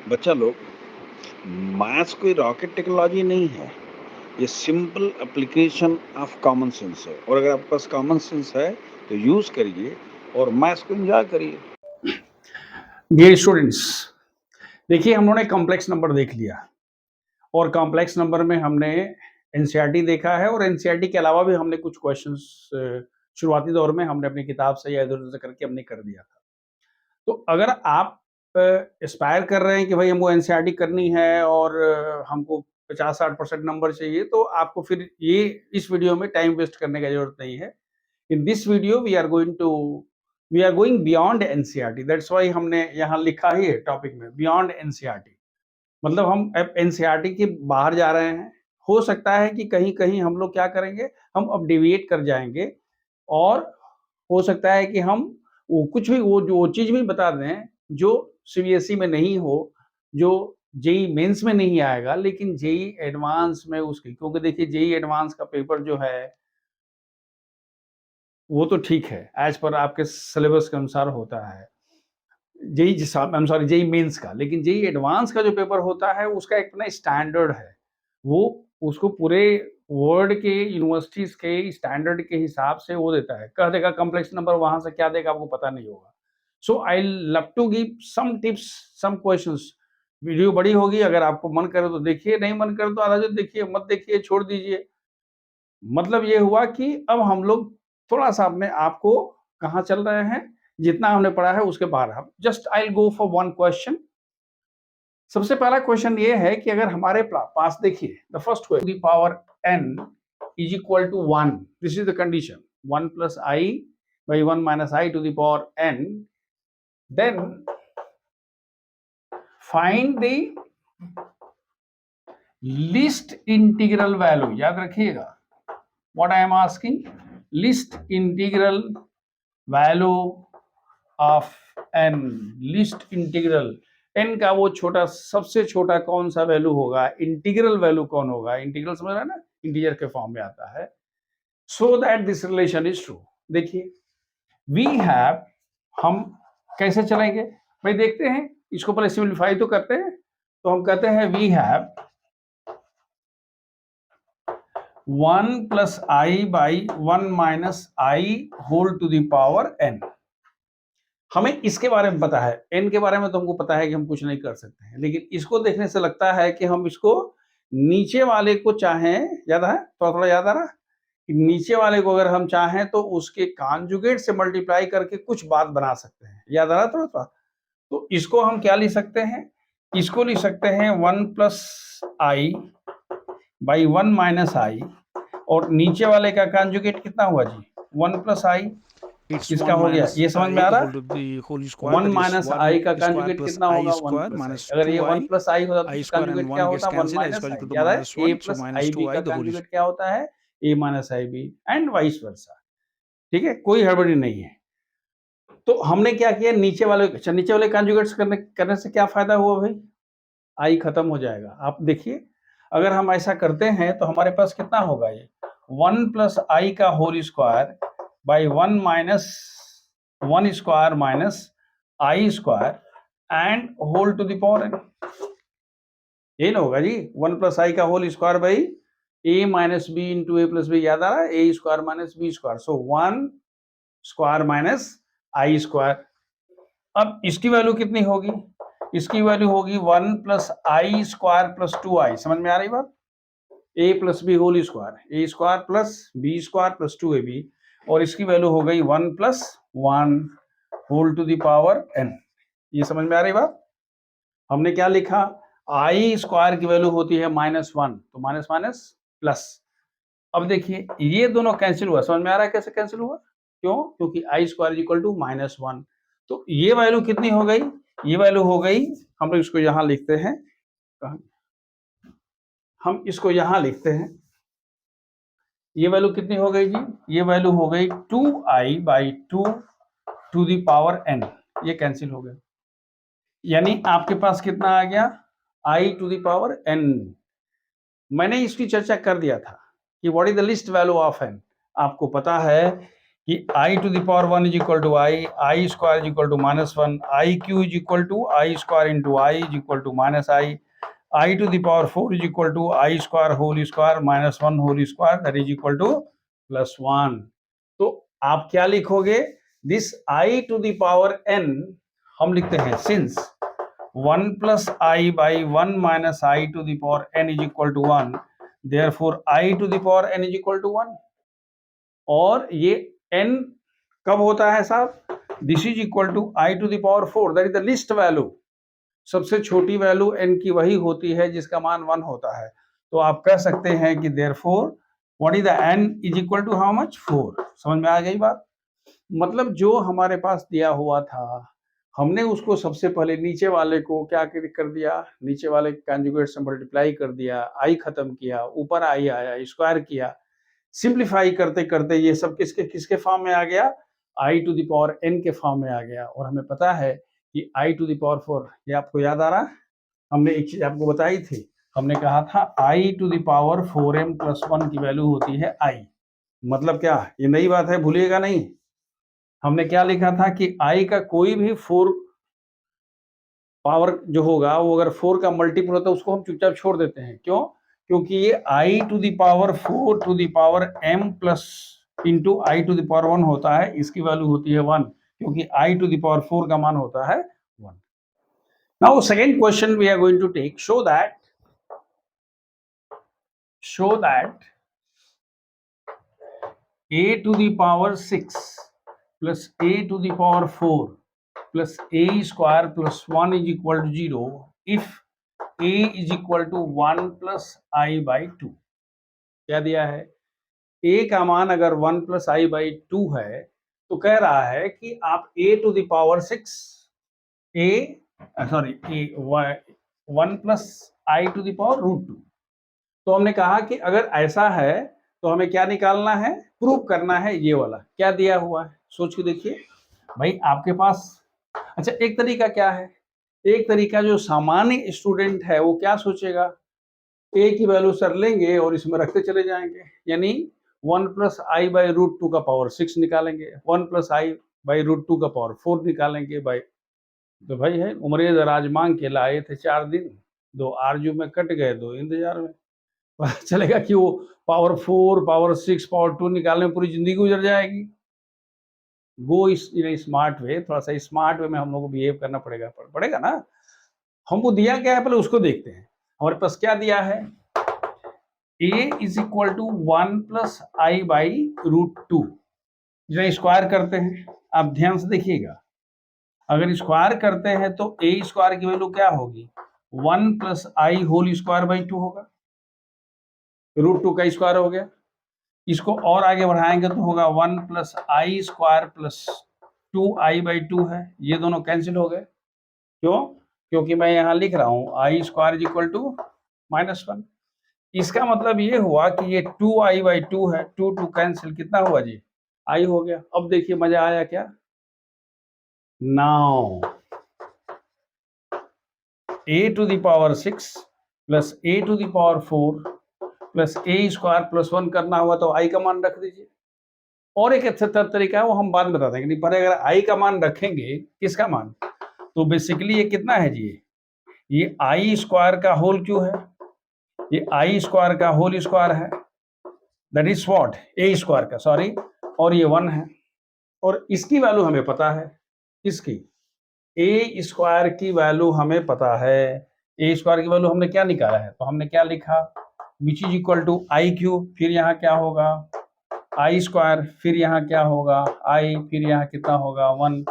बच्चा लोग, मैथ्स कोई रॉकेट टेक्नोलॉजी नहीं है। ये simple application of common sense है, और अगर आपके पास कॉमन सेंस है तो यूज करिए और मैथ्स को एंजॉय करिए। डियर स्टूडेंट्स, देखिए हमने कॉम्प्लेक्स नंबर देख लिया और कॉम्प्लेक्स नंबर में हमने एनसीईआरटी देखा है और एनसीईआरटी के अलावा भी हमने कुछ क्वेश्चंस शुरुआती दौर में हमने अपनी किताब से या इधर उधर करके हमने कर दिया था। तो अगर आप एस्पायर कर रहे हैं कि भाई हमको एनसीईआरटी करनी है और हमको 50-60% नंबर चाहिए, तो आपको फिर ये इस वीडियो में टाइम वेस्ट करने की जरूरत नहीं है। In this video we are going beyond NCERT. That's why हमने यहाँ लिखा ही है टॉपिक में बियॉन्ड एनसीईआरटी। मतलब हम अब एनसीईआरटी के बाहर जा रहे हैं। हो सकता है कि कहीं कहीं हम लोग क्या करेंगे, हम अब डेविएट कर जाएंगे और हो सकता है कि हम वो कुछ भी वो चीज भी बता दें जो सीबीएसई में नहीं हो, जो जेई मेंस में नहीं आएगा, लेकिन जेई एडवांस में उसकी, क्योंकि देखिए जेई एडवांस का पेपर जो है वो तो ठीक है, एज पर आपके सिलेबस के अनुसार होता है JEE, I am sorry, JEE mains का। लेकिन जेई एडवांस का जो पेपर होता है उसका एक ना स्टैंडर्ड है, वो उसको पूरे वर्ल्ड के यूनिवर्सिटीज के स्टैंडर्ड के हिसाब से वो देता है। कह देगा कॉम्प्लेक्स नंबर, वहां से क्या देगा आपको पता नहीं होगा। So I love to give some tips, some questions. Video बड़ी होगी, अगर आपको मन करे तो देखिए, नहीं मन करे तो आधा जो देखिए, मत देखिए, छोड़ दीजिए। मतलब ये हुआ कि अब हम लोग थोड़ा सा अपने आप को कहाँ चल रहे हैं, जितना हमने पढ़ा है उसके बाहर। हम just I go for one question. सबसे पहला क्वेश्चन ये है कि अगर हमारे पास देखिए the first question, the power n is equal to 1, this is the condition, 1 plus i by 1 minus i to the power n, then find the least integral value. याद रखिएगा, what I am asking, least integral value of n, least integral n का वो छोटा, सबसे छोटा कौन सा value होगा, इंटीग्रल वैल्यू कौन होगा। इंटीग्रल समझ रहे हैं ना, इंटीजर के फॉर्म में आता है। So that this relation is true. देखिए वी हैव, हम कैसे चलेंगे भाई, देखते हैं, इसको पहले सिंप्लीफाई तो करते हैं। तो हम कहते हैं we have 1 plus i by 1 minus i whole to the power n। हमें इसके बारे में पता है, n के बारे में तो हमको पता है कि हम कुछ नहीं कर सकते हैं, लेकिन इसको देखने से लगता है कि हम इसको नीचे वाले को चाहें, याद है, थोड़ा थोड़ा याद आ रहा, कि नीचे वाले को अगर हम चाहें तो उसके कॉन्जुगेट से मल्टीप्लाई करके कुछ बात बना सकते हैं। याद आ रहा थोड़ा थोड़ा। तो इसको हम क्या लिख सकते हैं, इसको लिख सकते हैं 1 प्लस आई बाई 1 माइनस आई, और नीचे वाले का कॉन्जुगेट कितना हुआ जी, 1 प्लस आई। It's किसका 1 हो गया, minus ये समझ में I आ रहा whole है, to the whole square, 1 that is minus 1 आई का square कॉन्जुगेट plus कितना I होगा, 1 square प्लस आई। minus अगर ये 1 2I, प्लस आई होता तो I इसका square and कॉन्जुगेट 1 क्या gets होता, 1 cancelled, I minus square I. equal to याद है, minus A 1, so plus I minus B का 2I the whole conjugate square. क्या होता है, A minus I B, and vice versa. ठीक है, कोई हड़बड़ी नहीं है। तो हमने क्या किया, नीचे वाले, नीचे वाले कॉन्जुगेट्स करने से क्या फायदा हुआ भाई, आई खत्म हो जाएगा। आप देखिए, अगर हम ऐसा करते हैं तो हमारे पास कितना होगा, ये 1 प्लस आई का whole square by 1 minus 1 square minus i square and whole to the power n। ये ना होगा जी, 1 प्लस आई का whole square by a minus b into a plus b. याद आ रहा है, ए square minus b square, so 1 square minus i square. अब इसकी वैल्यू कितनी होगी, इसकी वैल्यू होगी 1 plus i square plus 2 i. समझ में आ रही बात, A plus B whole square, A square plus B square plus 2ab, और इसकी वैल्यू हो गई 1 plus 1 whole to the power n। ये समझ में आ रही बात। हमने क्या लिखा, आई स्क्वायर की वैल्यू होती है -1, तो माइनस माइनस प्लस। अब देखिए ये दोनों कैंसिल हुआ, समझ में आ रहा है कैसे कैंसिल हुआ, क्यों, क्योंकि आई स्क्वायर इज इक्वल टू -1। तो ये वैल्यू कितनी हो गई, ये वैल्यू हो गई, हम लोग इसको यहां लिखते हैं, हम इसको यहां लिखते हैं, ये वैल्यू कितनी हो गई जी, ये वैल्यू हो गई 2i by 2 to the power n। ये कैंसिल हो गया, यानी आपके पास कितना आ गया, i to the power n। मैंने इसकी चर्चा कर दिया था कि what is the least value of n। आपको पता है कि i to the power 1 is equal to i square is equal to -1, i cube is equal to i square into i is equal to I to the power 4 is equal to i square whole square -1 whole square that is equal to +1। तो आप क्या लिखोगे, this i to the power n हम लिखते हैं since 1 plus i by 1 minus i to the power n is equal to 1, therefore i to the power n is equal to 1। और ये n कब होता है साहब, this is equal to I to the power 4 that is the least value. सबसे छोटी value n की वही होती है जिसका मान 1 होता है। तो आप कह सकते हैं कि therefore what is the n is equal to how much 4। समझ में आ गई बात। मतलब जो हमारे पास दिया हुआ था हमने उसको सबसे पहले नीचे वाले को क्या कर दिया, नीचे वाले कॉन्जुगेट से मल्टीप्लाई कर दिया, आई खत्म किया, ऊपर आई आया, स्क्वायर किया, सिंप्लीफाई करते करते ये सब किसके किसके फॉर्म में आ गया, आई टू द पावर n के फॉर्म में आ गया। और हमें पता है कि आई टू द पावर 4, ये आपको याद आ रहा, हमने एक चीज आपको बताई थी, हमने कहा था I to the power 4m plus 1 की वैल्यू होती है आई। मतलब क्या, ये नई बात है, भूलिएगा नहीं। हमने क्या लिखा था कि आई का कोई भी 4 पावर जो होगा वो अगर 4 का मल्टीपल होता है उसको हम चुपचाप छोड़ देते हैं। क्यों? क्योंकि ये I to the power 4 to the power m plus into I to the power 1 होता है, इसकी वैल्यू होती है 1, क्योंकि आई टू द पावर 4 का मान होता है 1। Now second question we are going to take, show that a to the power 6 plus a to the power 4 plus a square plus 1 is equal to 0 if a is equal to 1 plus I by 2। क्या दिया है, a का मान अगर 1 plus I by 2 है तो कह रहा है कि आप a to the power 6 1 plus I to the power √2। तो हमने कहा कि अगर ऐसा है तो हमें क्या निकालना है, प्रूव करना है ये वाला। क्या दिया हुआ है सोच के देखिए भाई आपके पास। अच्छा एक तरीका क्या है, एक तरीका जो सामान्य स्टूडेंट है वो क्या सोचेगा, a की वैल्यू सर लेंगे और इसमें रखते चले जाएंगे, यानी 1 प्लस आई बाई √2 का पावर 6 निकालेंगे, 1 प्लस आई बाई √2 का पावर 4 निकालेंगे। भाई तो भाई है उमरे दराज मांग के लाए थे 4 दिन, 2 आरजू में कट गए 2 इंतजार में। पता चलेगा कि वो पावर 4 पावर 6 पावर 2 निकालने में पूरी जिंदगी गुजर जाएगी। वो इस स्मार्ट वे, थोड़ा सा स्मार्ट वे में हम लोग को बिहेव करना पड़ेगा ना। हमको दिया क्या है पहले उसको देखते हैं। हमारे पास क्या दिया है, a is equal to 1 plus i by √2। जरा स्क्वायर करते हैं, आप ध्यान से देखिएगा, अगर स्क्वायर करते हैं तो a स्क्वायर की वैल्यू क्या होगी, 1 plus i whole square by 2 होगा, √2 का स्क्वायर हो गया। इसको और आगे बढ़ाएंगे तो होगा 1 plus i square plus 2 I by 2 है, ये दोनों कैंसिल हो गए। क्यों? क्योंकि मैं यहाँ लिख रहा हूँ आई स्क्वायर इज इक्वल टू -1। इसका मतलब ये हुआ कि ये 2 आई बाई 2 है, 2 2 कैंसिल, कितना हुआ जी, आई हो गया। अब देखिए मजा आया क्या, now a to the power 6 plus a to the power 4 plus a square plus 1 करना हुआ तो i का मान रख दीजिए। और एक अच्छा तरीका है वो हम बाद में बता देंगे, पर अगर i का मान रखेंगे, किसका मान, तो बेसिकली ये कितना है जी, ये आई स्क्वायर का होल क्यों है, ये आई स्क्वायर का होल स्क्वायर है, that is what A square का, सॉरी, और ये 1 है। और इसकी वैल्यू हमें पता है, किसकी, ए स्क्वायर की वैल्यू हमें पता है। ए स्क्वायर की वैल्यू हमने क्या निकाला है, तो हमने क्या लिखा, which is equal to i cube, फिर यहाँ क्या होगा आई स्क्वायर, फिर यहाँ क्या होगा आई, फिर यहाँ कितना होगा 1।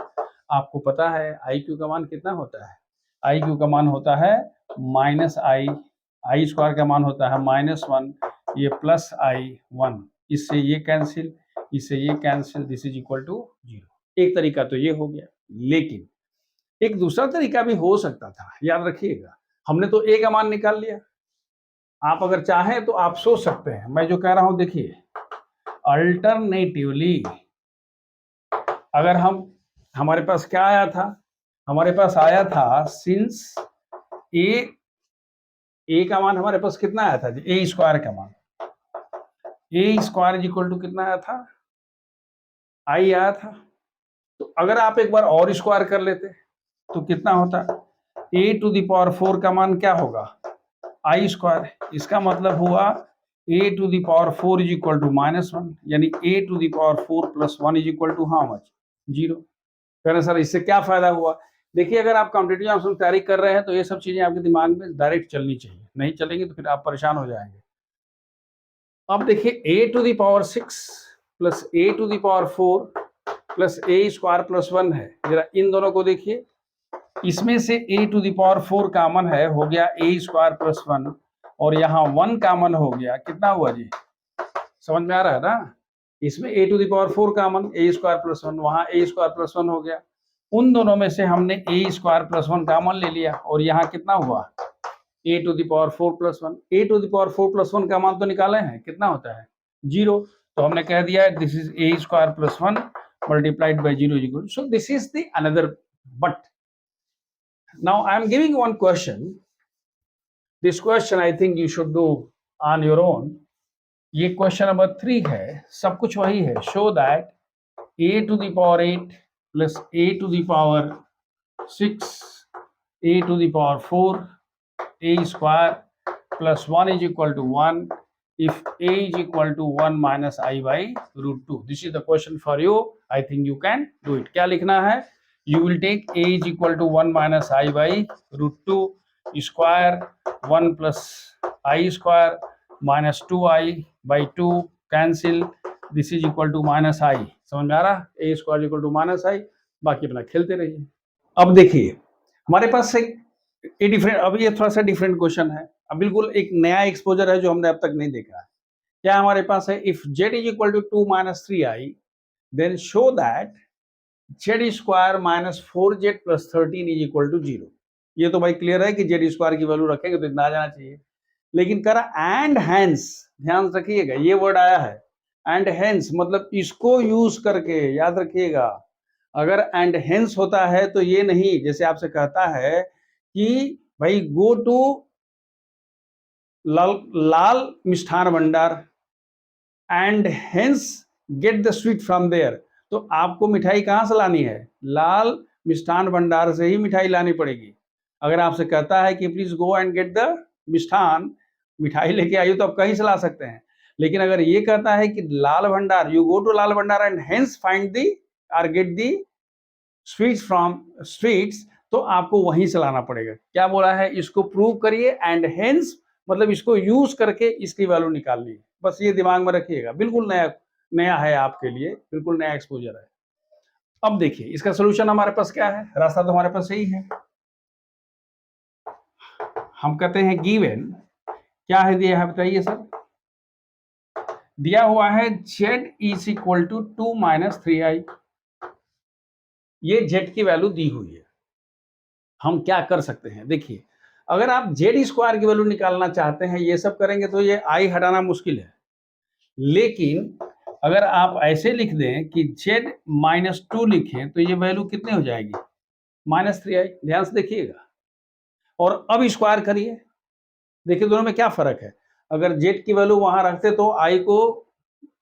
आपको पता है आई क्यू का मान कितना होता है, आई क्यू का मान होता है माइनस आई स्क्वायर का मान होता है -1, ये प्लस आई 1, इससे ये कैंसिल, इससे ये cancel, this is equal to 0। एक तरीका तो ये हो गया, लेकिन एक दूसरा तरीका भी हो सकता था, याद रखिएगा। हमने तो ए का मान निकाल लिया, आप अगर चाहें तो आप सोच सकते हैं, मैं जो कह रहा हूं देखिए, अल्टरनेटिवली अगर हमारे पास क्या आया था, हमारे पास आया था सिंस ए का मान हमारे पास कितना आया था, ए स्क्वायर का मान, ए स्क्वायर इज इक्वल टू कितना आया था आई आया था, तो अगर आप एक बार और स्क्वायर कर लेते तो कितना होता, a टू द पावर 4 का मान क्या होगा, आई स्क्वायर। इसका मतलब हुआ a to the power 4 is equal to -1, यानी a to the power 4 plus 1 is equal to how much, 0। कहना सर इससे क्या फायदा हुआ। देखिए अगर आप कॉम्पिटिटिव एग्जाम की तैयारी कर रहे हैं तो ये सब चीजें आपके दिमाग में डायरेक्ट चलनी चाहिए, नहीं चलेंगी तो फिर आप परेशान हो जाएंगे। अब देखिए a to the power 6 plus a to the power 4 plus a square plus 1 है, जरा इन दोनों को देखिए, इसमें से a to the power 4 common है, हो गया a स्क्वायर प्लस 1, और यहाँ 1 कॉमन हो गया, कितना हुआ जी, समझ में आ रहा है ना। इसमें a to the power 4 common, a square plus 1, वहाँ a स्क्वायर प्लस 1 हो गया, उन दोनों में से हमने a स्क्वायर प्लस 1 कॉमन ले लिया, और यहाँ कितना हुआ a to the power 4 plus 1, a to the power 4 plus 1 का मान तो निकाले हैं, कितना होता है 0, तो हमने कह दिया this is a square plus 1 multiplied by 0 is equal to, so this is the another, but now I am giving one question, this question I think you should do on your own। ये question number 3 है, सब कुछ वही है, show that a to the power 8 plus a to the power 6 a to the power 4 a square plus 1 is equal to 1 if a is equal to 1 minus I by root 2। This is the question for you, I think you can do it। क्या लिखना है, you will take a is equal to 1 minus I by root 2 square 1 plus I square minus 2I by 2 cancel, this is equal to minus I। समझ में आ रहा, a square equal to minus I, बाकी अपना खेलते रहिए। अब देखिए हमारे पास एक डिफरेंट, अभी ये थोड़ा सा डिफरेंट क्वेश्चन है, अब बिल्कुल एक नया एक्सपोजर है जो हमने अब तक नहीं देखा है। क्या हमारे पास है, if z is equal to 2 minus 3i then show that z square minus 4z plus 13 is equal to 0। ये तो भाई क्लियर है कि z स्क्वायर की वैल्यू रखेंगे तो इतना आ जाना चाहिए, लेकिन कह रहा एंड हेंस, ध्यान रखिएगा ये वर्ड आया है एंड हेंस, मतलब इसको यूज करके, याद रखिएगा अगर एंड हेंस होता है तो ये नहीं, जैसे आपसे कहता है कि भाई go to Lal Mishthan Bhandar and hence get the sweet from there, तो आपको मिठाई कहां से लानी है, लाल मिष्ठान भंडार से ही मिठाई लानी पड़ेगी। अगर आपसे कहता है कि please go and get the मिष्ठान, मिठाई लेके आइए, तो आप कहीं से ला सकते हैं, लेकिन अगर ये कहता है कि लाल भंडार, यू गो टू लाल भंडार एंड हेंस फाइंड दी और get the sweets from sweets, तो आपको वहीं से लाना पड़ेगा। क्या बोला है, इसको प्रूव करिए एंड हेंस मतलब इसको यूज करके इसकी वैल्यू निकालनी है, बस ये दिमाग में रखिएगा, बिल्कुल नया नया है आपके लिए, बिल्कुल नया एक्सपोजर है। अब देखिए इसका सोल्यूशन हमारे पास क्या है, रास्ता तो हमारे पास यही है, हम कहते हैं गिवन, क्या है दिया है बताइए सर, दिया हुआ है z is equal to 2 minus 3i, ये z की वैल्यू दी हुई है। हम क्या कर सकते हैं, देखिए अगर आप जेड स्क्वायर की वैल्यू निकालना चाहते हैं, ये सब करेंगे तो ये आई हटाना मुश्किल है, लेकिन अगर आप ऐसे लिख दें कि जेड माइनस 2 लिखें तो ये वैल्यू कितनी हो जाएगी, माइनस 3i। ध्यान से देखिएगा और अब स्क्वायर करिए, देखिए दोनों में क्या फर्क है, अगर जेड की वैल्यू वहां रखते तो आई को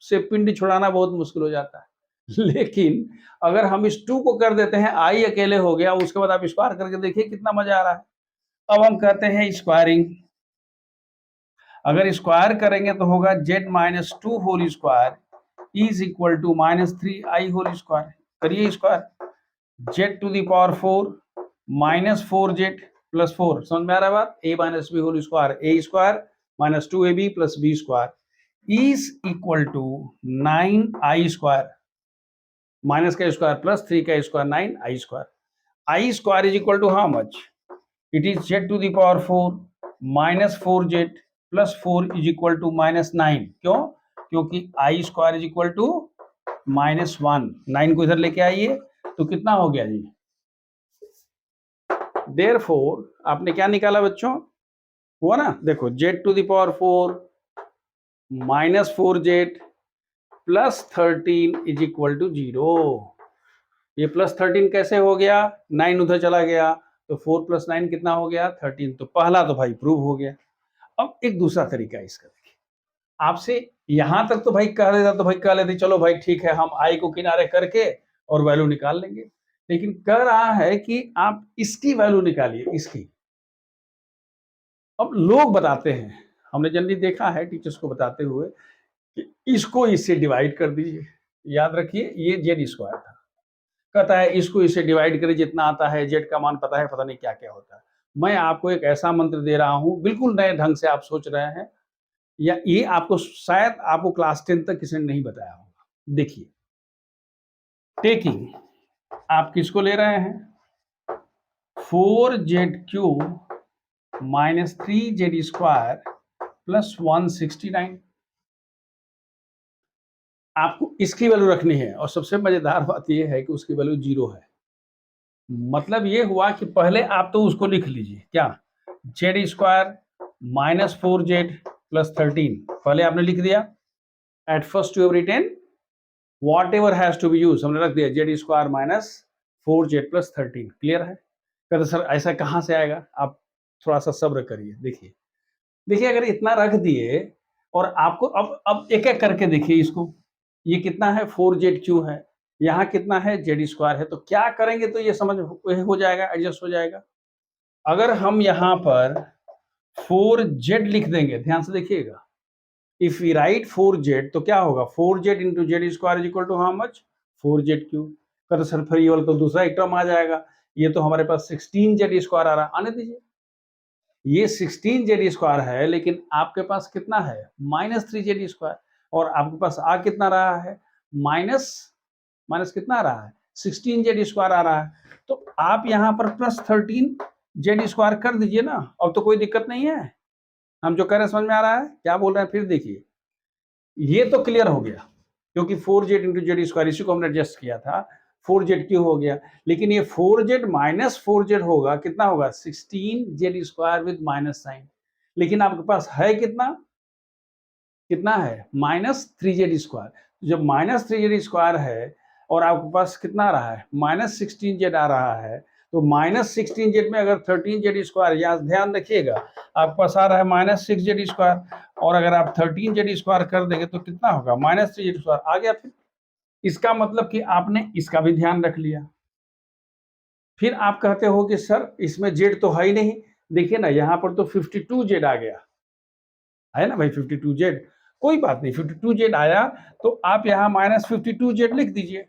से पिंड छुड़ाना बहुत मुश्किल हो जाता है, लेकिन अगर हम इस 2 को कर देते हैं, आई अकेले हो गया, उसके बाद आप स्क्वायर करके देखिए कितना मजा आ रहा है। अब हम कहते हैं स्क्वायरिंग, अगर स्क्वायर करेंगे तो होगा z minus 2 whole square is equal to minus 3i whole square, करिए square, z to the power 4 minus 4z plus 4, समझ में आ रहा है बात, a minus B whole square, a square minus 2ab plus b square is equal to 9i square, minus का square plus 3 का square 9i square, i square is equal to how much, it is z to the power 4 minus 4z plus 4 is equal to minus 9। क्यों, क्योंकि i square is equal to minus 1, 9 को इधर लेके आइए तो कितना हो गया जी, देयरफॉर आपने क्या निकाला बच्चों, हुआ ना, देखो z to the power 4 minus 4z plus 13 is equal to 0। ये प्लस 13 कैसे हो गया, 9 उधर चला गया तो 4 प्लस 9 कितना हो गया 13, तो पहला तो भाई प्रूव हो गया। अब एक दूसरा तरीका इसका देखिए, आपसे यहाँ तक तो भाई कह देता तो भाई कह लेते चलो भाई ठीक है, हम आई को किनारे करके और वैल्यू निकाल लेंगे, लेकिन कह रहा है कि आप इसकी वैल्यू निकालिए, इसकी। अब लोग बताते हैं, हमने जनरली देखा है टीचर्स को बताते हुए कि इसको इससे डिवाइड कर दीजिए। याद रखिए ये जेड स्क्वायर था, कहता है इसको इससे डिवाइड करिए, जितना आता है जेड का मान पता है, पता नहीं क्या क्या होता है। मैं आपको एक ऐसा मंत्र दे रहा हूं, बिल्कुल नए ढंग से आप सोच रहे हैं, या ये आपको शायद आपको क्लास 10 तक किसी ने नहीं बताया होगा। देखिए, टेकिंग, आप किसको ले रहे हैं, 4z³ माइनस 3z² प्लस 169। आपको इसकी वैल्यू रखनी है, और सबसे मजेदार बात यह है कि उसकी वैल्यू 0 है। मतलब ये हुआ कि पहले आप तो उसको लिख लीजिए, क्या, z² माइनस 4z प्लस 13, पहले आपने लिख दिया। At first you have written whatever has to be use, हमने रख दिया z² minus 4z plus 13। Clear है? कहते सर ऐसा कहाँ से आएगा, आप थोड़ा सा सब्र करिए। देखिए देखिए, अगर इतना रख दिए और आपको अब एक एक करके देखिए इसको, ये कितना है 4z³ है, यहाँ कितना है z², है, तो क्या करेंगे तो ये समझ हो जाएगा, एडजस्ट हो जाएगा। अगर हम यहाँ पर 4z लिख देंगे, ध्यान से देखिएगा, इफ वी राइट 4z तो क्या होगा, 4z into z² is equal to how much, 4z³। कहते सर फिर ये वाला तो दूसरा एक टर्म आ जाएगा, ये तो हमारे पास 16z² आ रहा, आने दीजिए। ये 16z² है, लेकिन आपके पास कितना है, -3z², और आपके पास आ कितना रहा है, माइनस माइनस कितना आ रहा है, 16z² आ रहा है। तो आप यहाँ पर प्लस 13z² कर दीजिए ना, अब तो कोई दिक्कत नहीं है। हम जो कह रहे हैं समझ में आ रहा है, क्या बोल रहे हैं फिर देखिए। ये तो क्लियर हो गया, क्योंकि 4z इंटू z², इसी को हमने एडजस्ट किया था, 4z³ हो गया। लेकिन ये 4z माइनस 4z होगा, कितना होगा, 16z² विद माइनस साइन। लेकिन आपके पास है कितना, कितना है, -3z²। जब -3z² है और आपके पास कितना आ रहा है, -16z आ रहा है, तो -16z में अगर 13z², यहाँ ध्यान रखिएगा, आपके पास आ रहा है -6z², और अगर आप 13z² कर देंगे तो कितना होगा, -3z² आ गया। फिर इसका मतलब कि आपने इसका भी ध्यान रख लिया। फिर आप कहते हो कि सर इसमें z तो है ही नहीं, देखिए ना यहाँ पर तो 52z आ गया है ना भाई, 52z, कोई बात नहीं, 52z आया तो आप यहाँ -52z लिख दीजिए।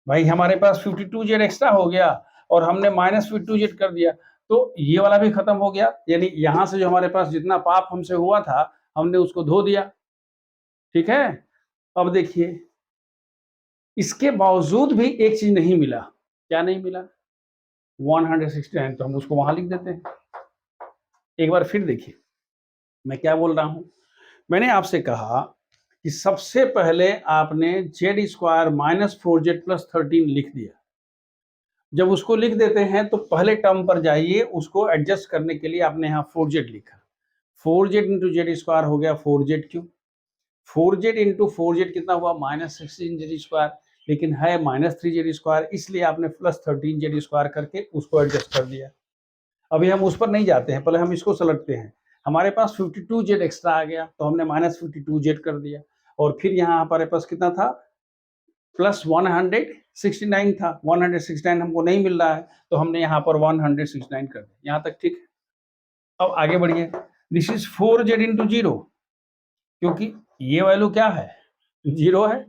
भाई हमारे पास 52z एक्स्ट्रा हो गया और हमने -52z कर दिया, तो ये वाला भी खत्म हो गया, यानी यहाँ से जो हमारे पास जितना पाप हमसे हुआ था हमने उसको धो दिया। ठीक है, अब देखिए, इसके बावजूद भी एक चीज नहीं मिला, क्या नहीं मिला, 169, तो हम उसको वहां लिख देते हैं। एक बार फिर देखिए मैं क्या बोल रहा हूं, मैंने आपसे कहा कि सबसे पहले आपने z² माइनस 4z प्लस 13 लिख दिया। जब उसको लिख देते हैं तो पहले टर्म पर जाइए, उसको एडजस्ट करने के लिए आपने यहाँ 4z लिखा, 4z इंटू z² हो गया 4z³, 4z इंटू 4z कितना हुआ, -16z², लेकिन है -3z², इसलिए आपने प्लस 13z² करके उसको एडजस्ट कर दिया। अभी हम उस पर नहीं जाते हैं, पहले हम इसको सलटते हैं। हमारे पास 52z एक्स्ट्रा आ गया तो हमने -52z कर दिया, और फिर यहाँ हमारे पास कितना था, प्लस 169 था, 169 हमको नहीं मिल रहा है तो हमने यहाँ पर 169 कर दिया। यहाँ तक ठीक है। अब आगे बढ़िए, दिस इज 4z इंटू 0, क्योंकि ये वैल्यू क्या है, 0 है।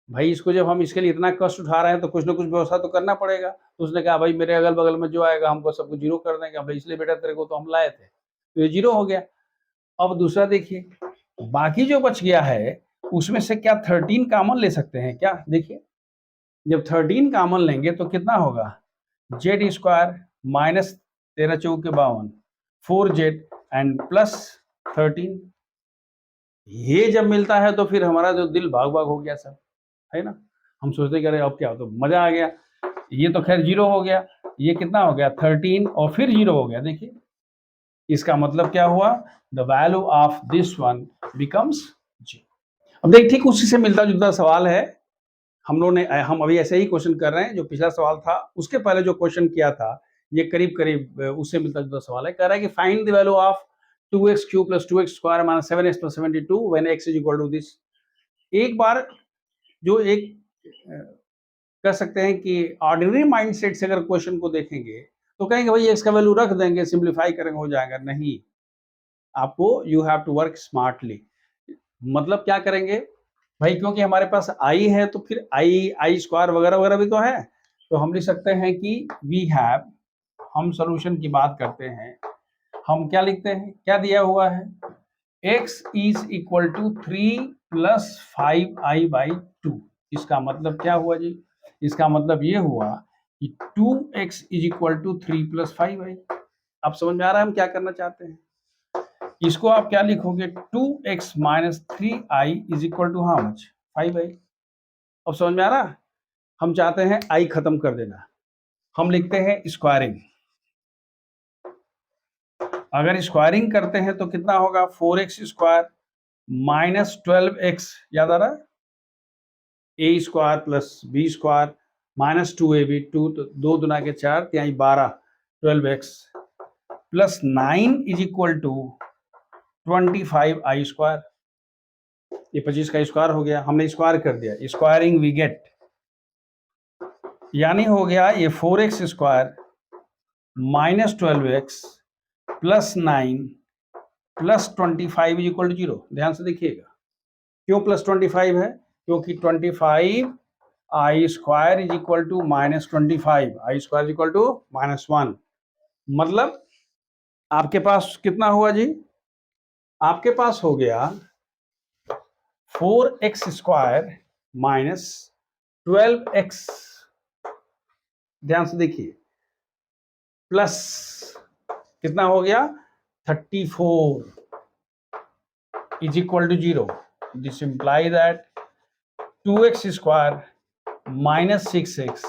भाई इसको जब हम इसके लिए इतना कष्ट उठा रहे हैं तो कुछ ना कुछ व्यवस्था तो करना पड़ेगा। तो उसने कहा भाई मेरे अगल बगल में जो आएगा हमको सबको 0 कर देंगे। भाई इसलिए बेटा तेरे को तो हम लाए थे, तो ये 0 हो गया। अब दूसरा देखिए, बाकी जो बच गया है उसमें से क्या 13 कॉमन ले सकते हैं क्या, देखिए जब 13 कॉमन लेंगे तो कितना होगा, z² माइनस 13 चौके 52, 4z एंड प्लस 13। ये जब मिलता है तो फिर हमारा जो दिल भाग भाग हो गया सब, है ना। हम सोचते कि अरे अब क्या हो, तो मजा आ गया। ये तो खैर 0 हो गया, ये कितना हो गया 13 और फिर 0 हो गया। देखिए इसका मतलब क्या हुआ, the value of this one becomes 0। अब देखिए ठीक उसी से मिलता जुलता सवाल है, हम अभी ऐसे ही क्वेश्चन कर रहे हैं। जो पिछला सवाल था उसके पहले जो क्वेश्चन किया था ये करीब करीब उससे मिलता जुलता सवाल है। कह रहा है कि find the value of 2x cube plus 2x square minus 7x plus 72 when x is equal to this. एक बार जो एक कह सकते हैं कि ऑर्डिनरी माइंडसेट से अगर क्वेश्चन को देखेंगे तो कहेंगे भाई x का वैल्यू रख देंगे, सिंप्लीफाई करेंगे, हो जाएगा। नहीं, आपको you have to work smartly. मतलब क्या करेंगे भाई, क्योंकि हमारे पास i है तो फिर i स्क्वायर वगैरह वगैरह भी तो है, तो हम लिख सकते हैं कि वी हैव, हम सॉल्यूशन की बात करते हैं, हम क्या लिखते हैं, क्या दिया हुआ है, x is equal to 3 plus 5i/2। इसका मतलब क्या हुआ जी, इसका मतलब ये हुआ कि 2x is equal to 3 plus 5i। अब समझ में आ रहा है हम क्या करना चाहते हैं। इसको आप क्या लिखोगे, 2x minus 3i is equal to how much, 5i। अब समझ में आ रहा है, हम चाहते हैं i खत्म कर देना, हम लिखते हैं स्क्वायरिंग। अगर स्क्वायरिंग करते हैं तो कितना होगा, 4x स्क्वायर माइनस 12x, याद आ रहा है, ए square plus B square minus 2ab, 2 तो 2 दुना के 4 तिहाई 12, 12x plus 9 is equal to 25i square. ये 25 का स्क्वायर हो गया, हमने स्क्वायर कर दिया, स्क्वायरिंग वी गेट, यानी हो गया ये 4x square minus 12x plus 9 plus 25 is equal to 0। ध्यान से देखिएगा, क्यों प्लस 25 है, क्योंकि 25 I square is equal to minus 25, I square is equal to -1। मतलब आपके पास कितना हुआ जी, आपके पास हो गया 4x स्क्वायर माइनस 12x, ध्यान से देखिए, प्लस कितना हो गया 34 is equal to 0। This imply that 2x square minus 6x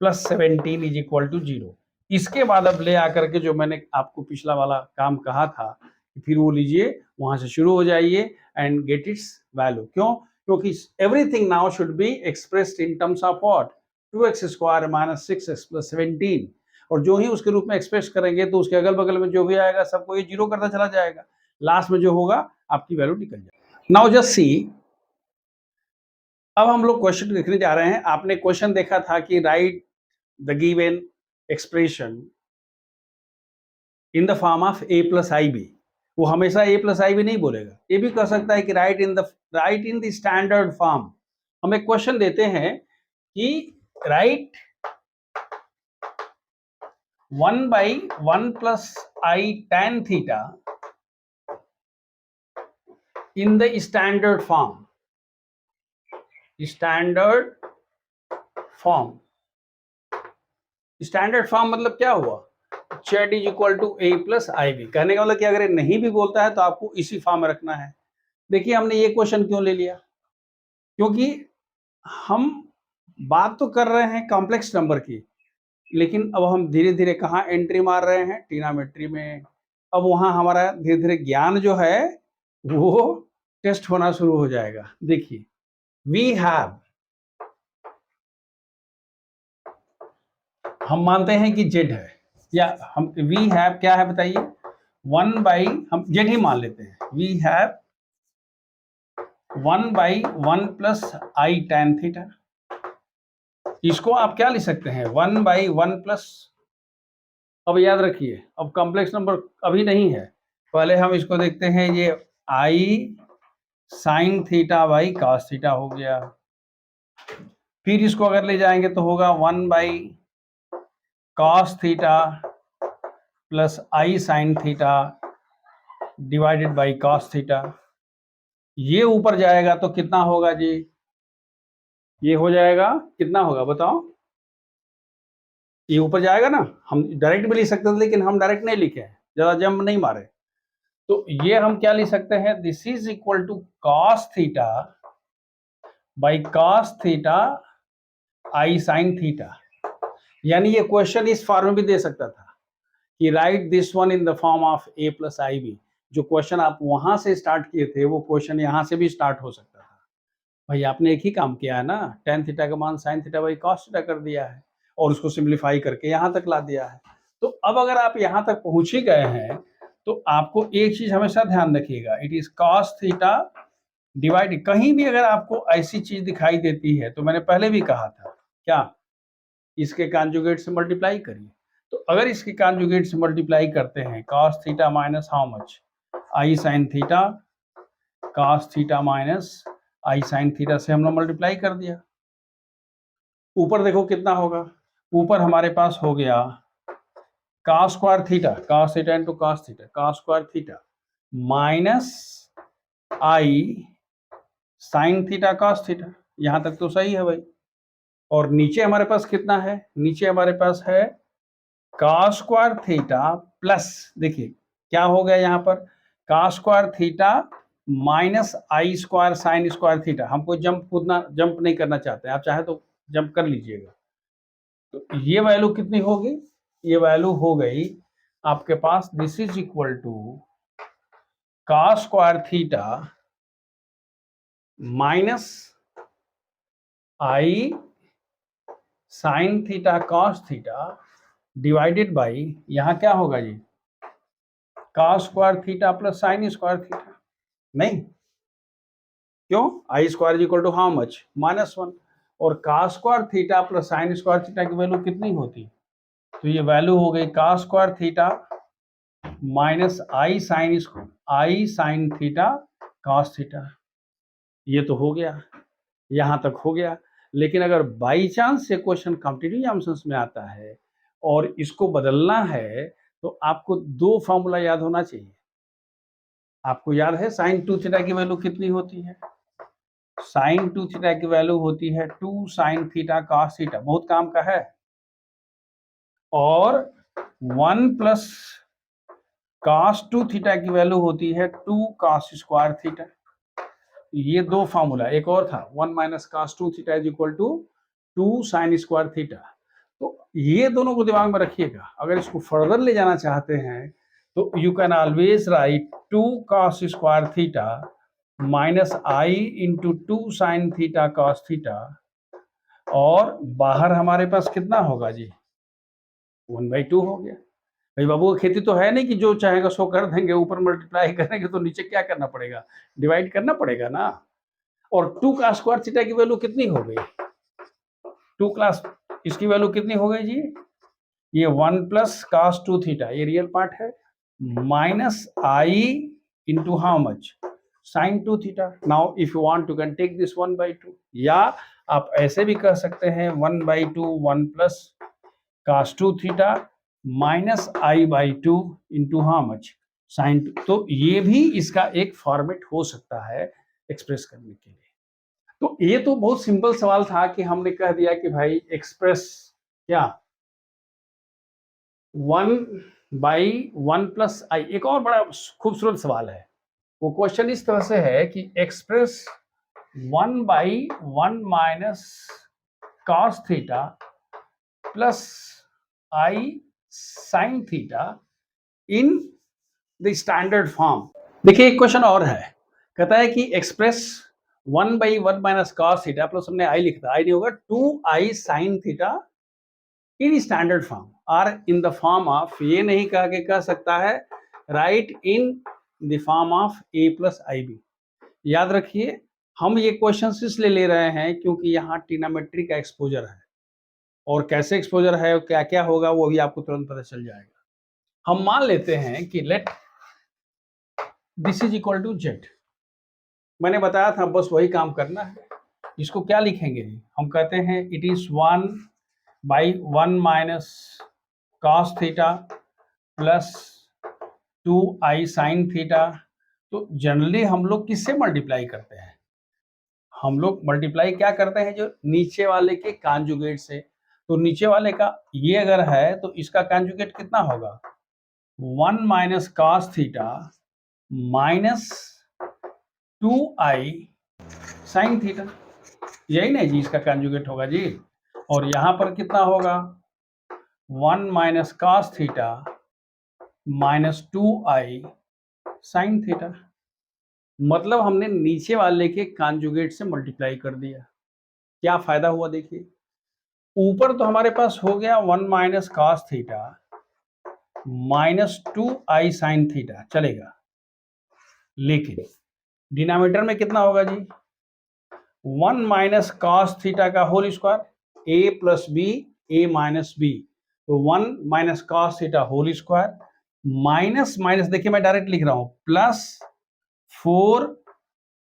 plus 17 is equal to 0। इसके बाद अब ले आकर के जो मैंने आपको पिछला वाला काम कहा था, फिर वो लीजिए, वहां से शुरू हो जाइए एंड गेट इट्स वैल्यू। क्यों, क्योंकि everything now should be expressed in terms of what, 2x square minus 6x plus 17। और जो ही उसके रूप में एक्सप्रेस करेंगे तो उसके अगल बगल में जो भी आएगा सबको ये जीरो करता चला जाएगा, लास्ट में जो होगा आपकी वैल्यू निकल जाएगी। नाउ जस्ट सी, अब हम लोग क्वेश्चन देखने जा रहे हैं। आपने क्वेश्चन देखा था कि write the given expression in the form of a plus i b. वो हमेशा a प्लस आई बी नहीं बोलेगा, ये भी कह सकता है कि write in the standard form. हम एक क्वेश्चन देते हैं कि write 1/1 plus i tan theta in the standard form. Standard form, standard form मतलब क्या हुआ, z is equal to a plus i b. कहने का मतलब कि अगर ये नहीं भी बोलता है तो आपको इसी फॉर्म में रखना है। देखिए हमने ये क्वेश्चन क्यों ले लिया, क्योंकि हम बात तो कर रहे हैं कॉम्प्लेक्स नंबर की, लेकिन अब हम धीरे धीरे कहाँ एंट्री मार रहे हैं, ट्रिग्नोमेट्री में। अब वहां हमारा धीरे धीरे ज्ञान जो है वो टेस्ट होना शुरू हो जाएगा। देखिए वी हैव, हम मानते हैं कि z है, या हम वी हैव क्या है बताइए, 1/, हम z ही मान लेते हैं, we have 1/1 plus i tan theta. इसको आप क्या लिख सकते हैं, 1/1 प्लस, अब याद रखिए अब कॉम्प्लेक्स नंबर अभी नहीं है, पहले हम इसको देखते हैं, ये I sine theta by cos theta हो गया। फिर इसको अगर ले जाएंगे तो होगा 1/cos theta plus i sine theta divided by cos theta. ये ऊपर जाएगा तो कितना होगा जी, ये हो जाएगा, कितना होगा बताओ, ये ऊपर जाएगा ना, हम डायरेक्ट भी लिख सकते थे लेकिन हम डायरेक्ट नहीं लिखे, ज्यादा जंप नहीं मारे, तो ये हम क्या लिख सकते हैं, this is equal to cos theta by cos theta i sine theta. यानी ये क्वेश्चन इस फॉर्म में भी दे सकता था कि write this one in the form of a plus i b. जो क्वेश्चन आप वहां से स्टार्ट किए थे वो क्वेश्चन यहां से भी स्टार्ट हो सकता था। भाई आपने एक ही काम किया है ना, tan थीटा का मान sin theta by cos theta कर दिया है और उसको सिंप्लीफाई करके यहां तक ला दिया है। तो अब अगर आप यहां तक पहुंच ही गए हैं तो आपको एक चीज हमेशा ध्यान रखिएगा, it is cos theta divide, कहीं भी अगर आपको ऐसी चीज दिखाई देती है तो मैंने पहले भी कहा था क्या, इसके कॉन्जुगेट से मल्टीप्लाई करिए। तो अगर इसके कॉन्जुगेट से मल्टीप्लाई करते हैं cos theta minus how much I sine theta, cos theta minus I sine theta से हमने मल्टीप्लाई कर दिया। ऊपर देखो कितना होगा, ऊपर हमारे पास हो गया cos square theta, cos theta into cos theta, cos square theta minus आई साइन थीटा cos थीटा। यहां तक तो सही है भाई। और नीचे हमारे पास कितना है, नीचे हमारे पास है cos स्क्वायर थीटा प्लस, देखिए क्या हो गया यहाँ पर, cos square theta minus i square sine square theta. हमको जंप नहीं करना चाहते, आप चाहे तो जंप कर लीजिएगा। तो ये वैल्यू कितनी होगी, ये वैल्यू हो गई आपके पास, this is equal to cos square theta minus I sine theta cos theta divided by, यहां क्या होगा जी, cos square theta plus sine square theta. नहीं, क्यों, I square equal to how much -1, और cos square theta plus sine square theta की value कितनी होती, तो ये वैल्यू हो गई cos स्क्वायर थीटा माइनस आई साइन थीटा cos थीटा। ये तो हो गया, यहां तक हो गया। लेकिन अगर बाई चांस से क्वेश्चन कॉम्पिटिटिव एग्जामिनेशंस में आता है और इसको बदलना है तो आपको दो फॉर्मूला याद होना चाहिए। आपको याद है साइन 2 थीटा की वैल्यू कितनी होती है, साइन 2 थीटा की वैल्यू होती है 2 साइन थीटा cos थीटा, बहुत काम का है। और 1 प्लस cos 2 थीटा की वैल्यू होती है 2 cos स्क्वायर थीटा। ये दो फार्मूला, एक और था 1 minus cos 2 theta is equal to 2 sine square theta. तो ये दोनों को दिमाग में रखिएगा। अगर इसको फर्दर ले जाना चाहते हैं तो you can always right 2 cos square theta minus i into 2 sign theta cos theta, और बाहर हमारे पास कितना होगा जी, 1/2 हो गया। भाई बाबू की खेती तो है नहीं कि जो चाहेगा सो कर देंगे, ऊपर मल्टीप्लाई करेंगे तो नीचे क्या करना पड़ेगा, डिवाइड करना पड़ेगा ना। और 2 का स्क्वायर थीटा की वैल्यू कितनी हो गई, 2 क्लास इसकी वैल्यू कितनी हो गई जी, ये 1 प्लस cos 2 थीटा, ये रियल पार्ट है, minus i into how much sine 2 theta. Now if you want to can take this 1/2, या आप ऐसे भी कह सकते हैं 1/2 1 plus cos 2 theta minus i/2 into how much sine 2। तो ये भी इसका एक फॉर्मेट हो सकता है एक्सप्रेस करने के लिए। तो ये तो बहुत सिंपल सवाल था कि हमने कह दिया कि भाई एक्सप्रेस क्या 1/1 प्लस आई। एक और बड़ा खूबसूरत सवाल है, वो क्वेश्चन इस तरह से है कि express 1/1 minus cos theta plus i sine theta in the standard form. देखिए एक क्वेश्चन और है, कहता है कि express 1/1 minus cos theta plus, हमने आई लिखा, आई नहीं होगा, 2i sin theta in standard form और इन द फॉर्म ऑफ, ये नहीं कह के कह सकता है right in the form of a plus IB। याद रखिए हम ये क्वेश्चन इसलिए ले रहे हैं क्योंकि यहाँ ट्रिग्नोमेट्री का एक्सपोजर है, और कैसे एक्सपोजर है, क्या क्या होगा वो भी आपको तुरंत पता चल जाएगा। हम मान लेते हैं कि let this is equal to z, मैंने बताया था बस वही काम करना है। इसको क्या लिखेंगे, हम कहते हैं it is 1/1 minus cos theta plus 2i sin theta. तो जनरली हम लोग किससे मल्टीप्लाई करते हैं, हम लोग मल्टीप्लाई क्या करते हैं, जो नीचे वाले के कॉन्जुगेट से। तो नीचे वाले का ये अगर है तो इसका कॉन्जुगेट कितना होगा, 1 minus cos theta minus 2i sin theta, यही नहीं जी इसका कॉन्जुगेट होगा जी। और यहां पर कितना होगा, 1 minus cos theta minus 2i sin theta. मतलब हमने नीचे वाले के कॉन्जुगेट से मल्टीप्लाई कर दिया। क्या फायदा हुआ देखिए, ऊपर तो हमारे पास हो गया 1 minus cos theta -2i sin theta चलेगा, लेकिन डिनोमिनेटर में कितना होगा जी? 1 माइनस कॉस थीटा का whole square, a plus b a minus b, तो 1 minus cos theta whole square minus minus, देखिए मैं डायरेक्ट लिख रहा हूं, प्लस 4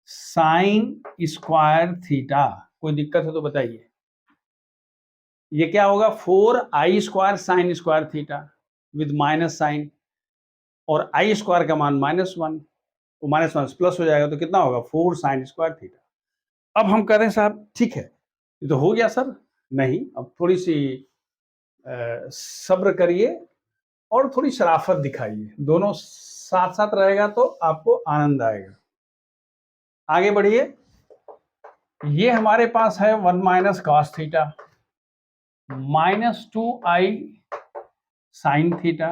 साइन स्क्वायर थीटा। कोई दिक्कत है तो बताइए। ये क्या होगा? 4i square sine square theta with minus sine, और i स्क्वायर का मान -1, तो -1 प्लस हो जाएगा, तो कितना होगा? 4 साइन स्क्वायर थीटा। अब हम कह रहे हैं साहब ठीक है, ये तो हो गया सर। नहीं, अब थोड़ी सी सब्र करिए और थोड़ी शराफत दिखाइए, दोनों साथ साथ रहेगा तो आपको आनंद आएगा। आगे बढ़िए। ये हमारे पास है 1 minus cos theta -2i sine theta.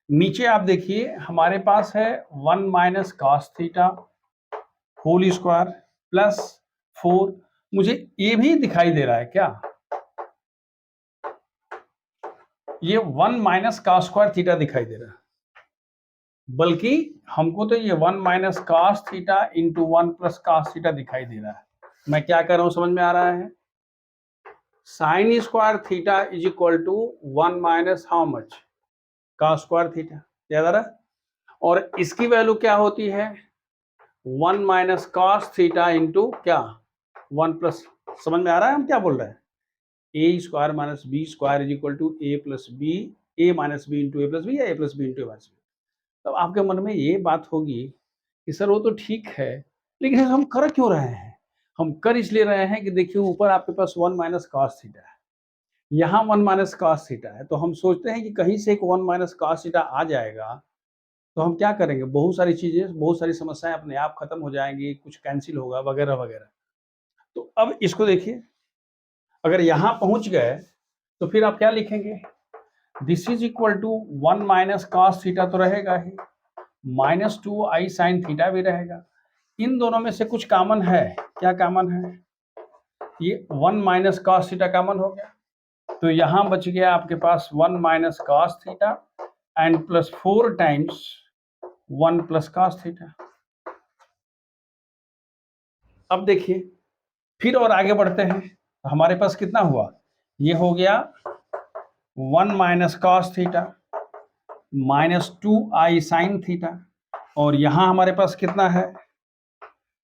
नीचे आप देखिए हमारे पास है 1 minus cos theta whole square plus 4। मुझे ये भी दिखाई दे रहा है क्या? ये 1 माइनस कॉस स्क्वायर थीटा दिखाई दे रहा है, बल्कि हमको तो ये 1 minus cos theta into 1 plus cos theta दिखाई दे रहा है। मैं क्या कर रहा हूं, समझ में आ रहा है? Sine square theta is equal to 1 minus how much? Cos square theta, याद आ रहा है? और इसकी वैल्यू क्या होती है? 1 माइनस कॉस थीटा इंटू क्या? 1 प्लस, समझ में आ रहा है हम क्या बोल रहे हैं? A square minus b square is equal to a plus b, a minus b into a plus b, या a plus b into a minus b. तब आपके मन में ये बात होगी कि सर वो तो ठीक है, लेकिन हम कर क्यों रहे हैं? हम कर इसलिए रहे हैं कि देखिए ऊपर आपके पास 1 माइनस कॉस थीटा है, यहाँ 1 माइनस कॉस थीटा है, तो हम सोचते हैं कि कहीं से एक 1 माइनस कॉस थीटा आ जाएगा तो हम क्या करेंगे? बहुत सारी चीजें, बहुत सारी समस्याएं अपने आप खत्म हो जाएंगी, कुछ कैंसिल होगा वगैरह वगैरह। तो अब इसको देखिए, अगर यहां पहुंच गए तो फिर आप क्या लिखेंगे? This is equal to 1 minus cos theta तो रहेगा ही, -2i साइन थीटा भी रहेगा। इन दोनों में से कुछ कॉमन है, क्या कॉमन है? ये 1 माइनस कॉस थीटा कॉमन हो गया, तो यहां बच गया आपके पास 1 minus cos theta and plus 4 times 1 plus cos theta. अब देखिए फिर और आगे बढ़ते हैं, तो हमारे पास कितना हुआ? ये हो गया 1 minus cos theta -2i sine theta, और यहां हमारे पास कितना है?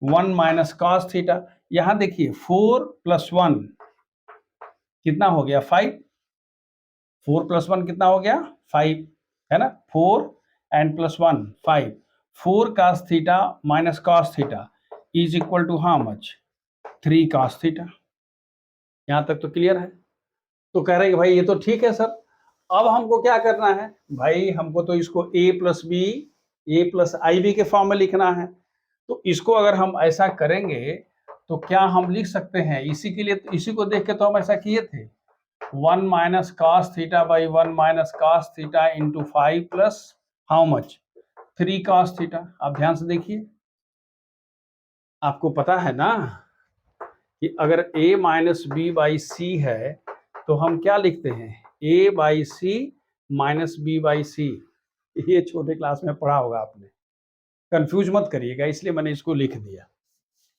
1 माइनस कॉस थीटा। यहां देखिए 4 प्लस 1 कितना हो गया? 5। 4 प्लस 1 कितना हो गया? 5, है ना? 4 and plus 1 5। 4 cos theta minus cos theta is equal to how much? 3 cos theta. यहां तक तो क्लियर है? तो कह रहे हैं कि भाई ये तो ठीक है सर, अब हमको क्या करना है? भाई हमको तो इसको a plus b a plus i b के फॉर्म में लिखना है। तो इसको अगर हम ऐसा करेंगे तो क्या हम लिख सकते हैं? इसी के लिए, इसी को देख के तो हम ऐसा किए थे, 1 minus cos theta by 1 minus cos theta into 5 plus how much? 3 cos theta. आप ध्यान से देखिए, आपको पता है ना कि अगर a minus b by c है तो हम क्या लिखते हैं? a by c minus b by c. ये छोटे क्लास में पढ़ा होगा आपने, कंफ्यूज मत करिएगा, इसलिए मैंने इसको लिख दिया।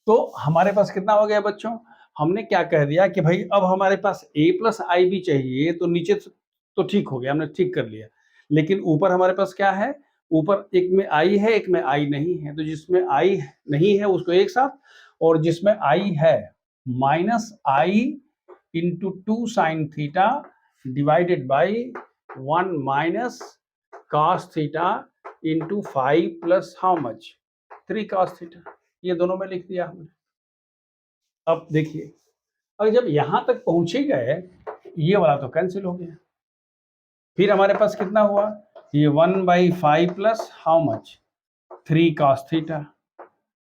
तो हमारे पास कितना हो गया बच्चों? हमने क्या कह दिया कि भाई अब हमारे पास a प्लस आई बी चाहिए, तो नीचे तो ठीक हो गया, हमने ठीक कर लिया, लेकिन ऊपर हमारे पास क्या है? ऊपर एक में i है, एक में i नहीं है, तो जिसमें i नहीं है उसको एक साथ, और जिसमें i है minus i into 2 sine theta divided by 1 minus cos theta into 5 plus how much? 3 cos theta. ये दोनों में लिख दिया हमने। अब देखिए, और जब यहां तक पहुंचे गए, ये वाला तो कैंसिल हो गया, फिर हमारे पास कितना हुआ? ये 1/5 plus how much? 3 cos theta.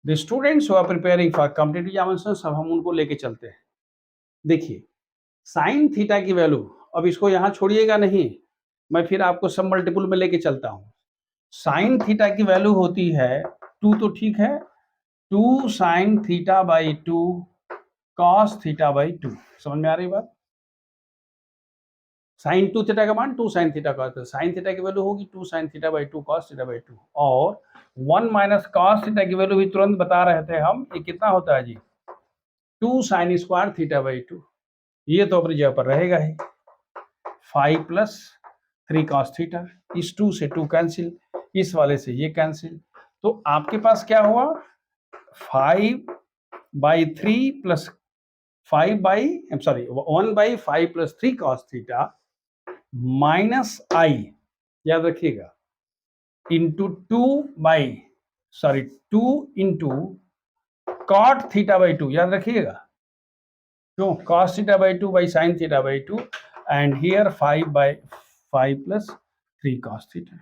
The students who are preparing for competitive examinations, अब हम उनको लेके चलते हैं। देखिए साइन थीटा की वैल्यू, अब इसको यहां छोड़िएगा नहीं, मैं फिर आपको सब मल्टीपल में लेके चलता हूं। साइन थीटा की वैल्यू होती है 2, तो ठीक है, 2 sign theta by 2 cos theta by 2। समझ में आ रही बात? साइन 2 थीटा का मान 2 साइन थीटा का होता है, साइन थीटा की वैल्यू होगी 2 sign theta by 2 cos theta by 2, और 1 माइनस कॉस थीटा की वैल्यू भी तुरंत बता रहे थे हम, ये कितना होता है जी 2 साइन स्क्वायर थीटा बाई 2, ये तो अपनी जगह पर रहेगा ही। 5 प्लस 3 कॉस थीटा, इस 2 से 2 कैंसिल, इस वाले से ये कैंसिल, तो आपके पास क्या हुआ 5/3 plus 1/5 plus 3 cos theta minus i, याद रखिएगा, into 2 into cot theta by 2, याद रखिएगा, क्यों cos theta by 2 by sine theta by 2, and here 5/5 plus 3 cos theta.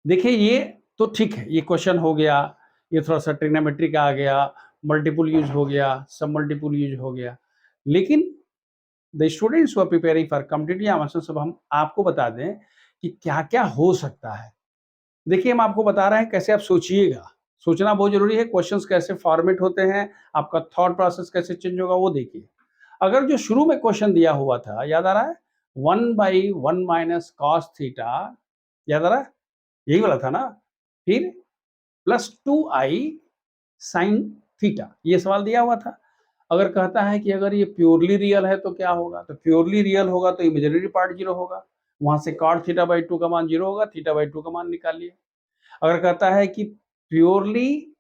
देखिए ये तो ठीक है, ये क्वेश्चन हो गया, ये थोड़ा सा ट्रिग्नोमेट्री का आ गया, मल्टीपल यूज हो गया, सब मल्टीपल यूज हो गया, लेकिन the students who are preparing for competitive examination, सब हम आपको बता दें कि क्या क्या हो सकता है। देखिए हम आपको बता रहे हैं कैसे आप सोचिएगा, सोचना बहुत जरूरी है, क्वेश्चंस कैसे फॉर्मेट होते हैं, आपका थॉट प्रोसेस कैसे चेंज होगा वो देखिए। अगर जो शुरू में क्वेश्चन दिया हुआ था, याद आ रहा है 1/1 माइनस कॉस थीटा, याद आ रहा है, यही वाला था ना, फिर प्लस 2i साइन थीटा, ये सवाल दिया हुआ था। अगर कहता है कि अगर ये प्योरली रियल है तो क्या होगा, तो प्योरली रियल होगा तो इमेजिनरी पार्ट 0 होगा, वहां से cot थीटा बाई 2 का मान 0 होगा, थीटा बाई 2 का मान निकालिए। अगर कहता है कि प्योरली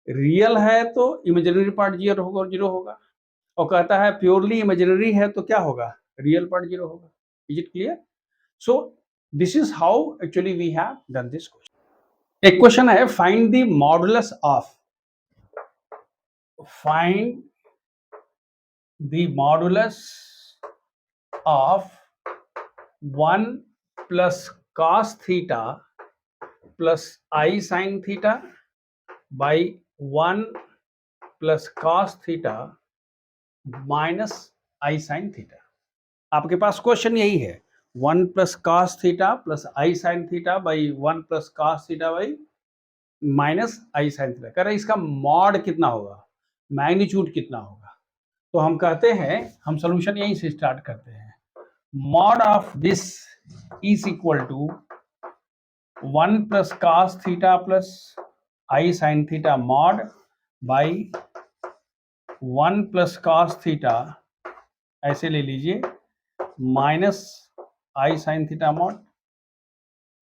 रियल है तो इमेजिनरी पार्ट 0 होगा और 0 होगा, और कहता है प्योरली इमेजिनरी है तो क्या होगा, रियल पार्ट 0 होगा। Is it clear? So this is how actually we have done this question. एक क्वेश्चन है, find the modulus of, find the modulus of 1 plus cos theta plus I sin theta by 1 plus cos theta minus I sin theta। आपके पास question यही है, 1 plus cos theta plus I sin theta by 1 plus cos theta by minus I sin theta, कह रहे इसका mod कितना होगा, magnitude कितना होगा। तो हम कहते हैं, हम सोल्यूशन यहीं से स्टार्ट करते हैं, mod of this is equal to 1 plus cos theta plus i sine theta mod by 1 plus cos theta, ऐसे ले लीजिए, माइनस आई साइन थीटा मॉड।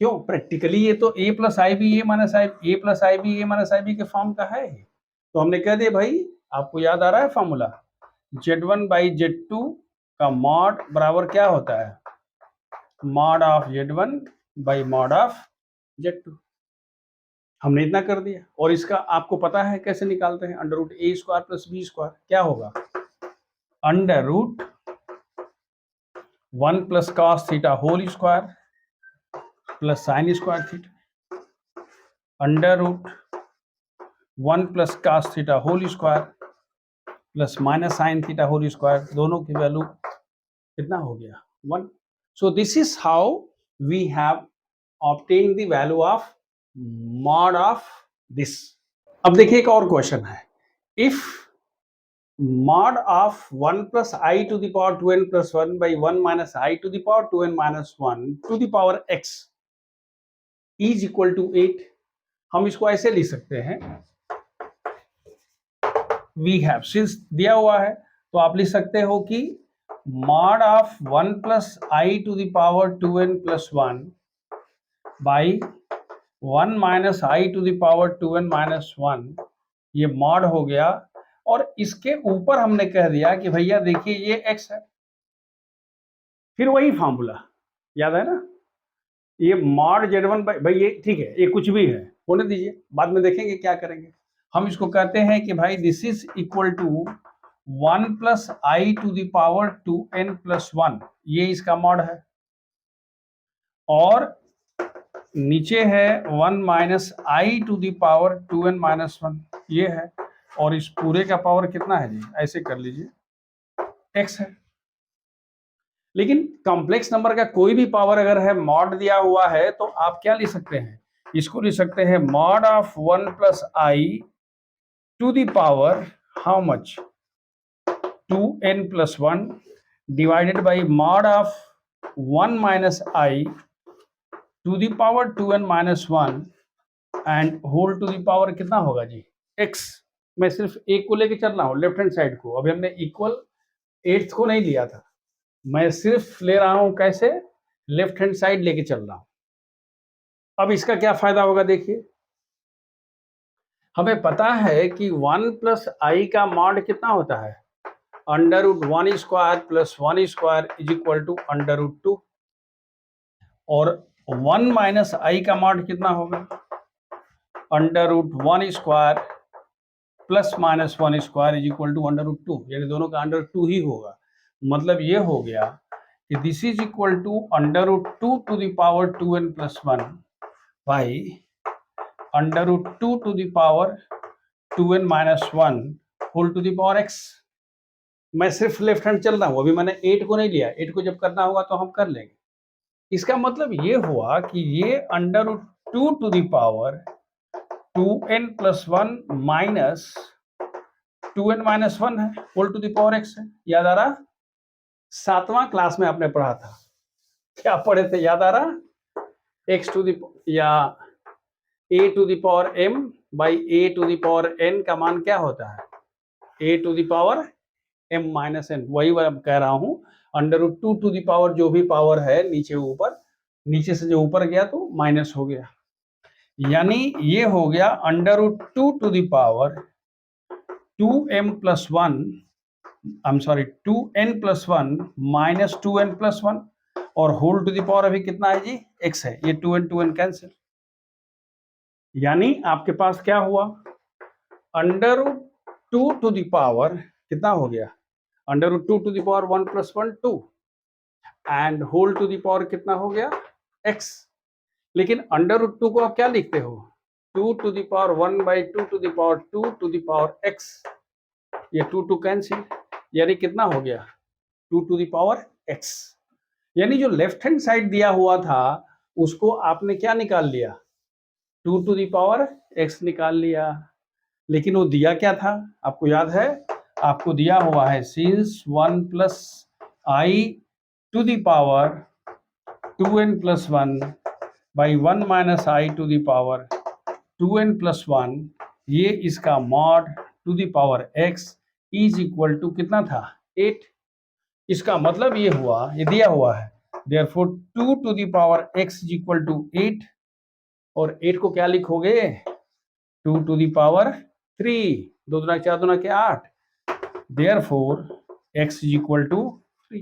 क्यों, प्रैक्टिकली ये तो a plus i b a minus i, a plus i b a minus I b के form का है, तो हमने कह दिया भाई, आपको याद आ रहा है फॉर्मूला, Z1 बाई Z2 का मॉड बराबर क्या होता है, mod of Z1 by mod of Z2। हमने इतना कर दिया, और इसका आपको पता है कैसे निकालते हैं, under root a square plus B square, क्या होगा, under root 1 plus cos theta whole square plus sine square theta, under root 1 plus cos theta whole square plus minus sine theta whole square, दोनों की value कितना हो गया 1। So this is how we have obtain the value of mod of this. अब देखिए एक और question है, if mod of 1 plus I to the power 2n plus 1 by 1 minus I to the power 2n minus 1 to the power x is equal to 8, हम इसको ऐसे लिख सकते हैं, we have, since दिया हुआ है तो आप लिख सकते हो कि mod of 1 plus I to the power 2n plus 1 by 1 minus I to the power 2n minus 1, ये mod हो गया, और इसके ऊपर हमने कह दिया कि भैया देखिए ये x है, फिर वही फॉर्मूला याद है ना, ये मॉड Z1 भाई ये ठीक है, ये कुछ भी है होने दीजिए, बाद में देखेंगे क्या करेंगे। हम इसको कहते हैं कि भाई this is equal to 1 plus i to the power 2n plus 1, ये इसका मॉड है, और नीचे है 1 minus i to the power 2n minus 1, ये है, और इस पूरे का पावर कितना है जी, ऐसे कर लीजिए x है। लेकिन कॉम्प्लेक्स नंबर का कोई भी पावर अगर है, मॉड दिया हुआ है, तो आप क्या लिख सकते हैं, इसको लिख सकते हैं mod of 1 plus i to the power how much 2n plus 1 divided by mod of 1 minus i to the power 2n minus 1 and whole to the power कितना होगा जी x। मैं सिर्फ एक को लेके चल रहा हूँ, लेफ्ट हैंड साइड को। अभी हमने इक्वल एट्थ को नहीं लिया था, मैं सिर्फ ले रहा हूं कैसे, लेफ्ट हैंड साइड लेके चल रहा हूं। अब इसका क्या फायदा होगा देखिए, हमें पता है कि 1 प्लस आई का मॉड कितना होता है, under root 1 square plus 1 square is equal to under root 2, और 1 माइनस आई का मॉड कितना होगा, under root 1 square plus minus 1 square is equal to under root 2, यानी दोनों का अंडर 2 ही होगा। मतलब ये हो गया कि this is equal to under root 2 to the power 2n plus 1 by under root 2 to the power 2n minus 1 whole to the power x। मैं सिर्फ लेफ्ट हैंड चल रहा हूं, अभी मैंने 8 को नहीं लिया, 8 को जब करना होगा तो हम कर लेंगे। इसका मतलब ये हुआ कि ये under root 2 to the power 2n plus 1 minus 2n minus 1 है, whole to the power x है। याद आ रहा, 7वां क्लास में आपने पढ़ा था, क्या पढ़े थे, याद आ रहा, x टू द या a to the power m by a to the power n का मान क्या होता है, a to the power m minus n। वही मैं कह रहा हूं, under root 2 to the power जो भी पावर है नीचे ऊपर, नीचे से जो ऊपर गया तो माइनस हो गया, यानी ये हो गया under root 2 to the power 2m plus 1, I am sorry 2n plus 1 minus 2n plus 1, और होल टू द पावर अभी कितना है जी, x है, ये 2n कैंसिल, यानी आपके पास क्या हुआ, under root 2 to the power कितना हो गया, under root 2 to the power 1 plus 1 2 and whole to the power कितना हो गया x। लेकिन अंडर रूट 2 को आप क्या लिखते हो, 2 to the power 1 by 2 to the power 2 to the power x, ये 2 कैंसिल, यानी कितना हो गया 2 टू द पावर x। यानी जो लेफ्ट हैंड साइड दिया हुआ था उसको आपने क्या निकाल लिया, 2 टू द पावर x निकाल लिया। लेकिन वो दिया क्या था आपको याद है, आपको दिया हुआ है since 1 plus i to the power 2n plus 1 by 1 minus i to the power 2n plus 1, ये इसका mod to the power x is equal to कितना था 8। इसका मतलब ये हुआ, ये दिया हुआ है, therefore 2 to the power x is equal to 8, और 8 को क्या लिखोगे 2 टू द पावर 3, 2 दूना 4 दूना के 8, therefore x is equal to 3.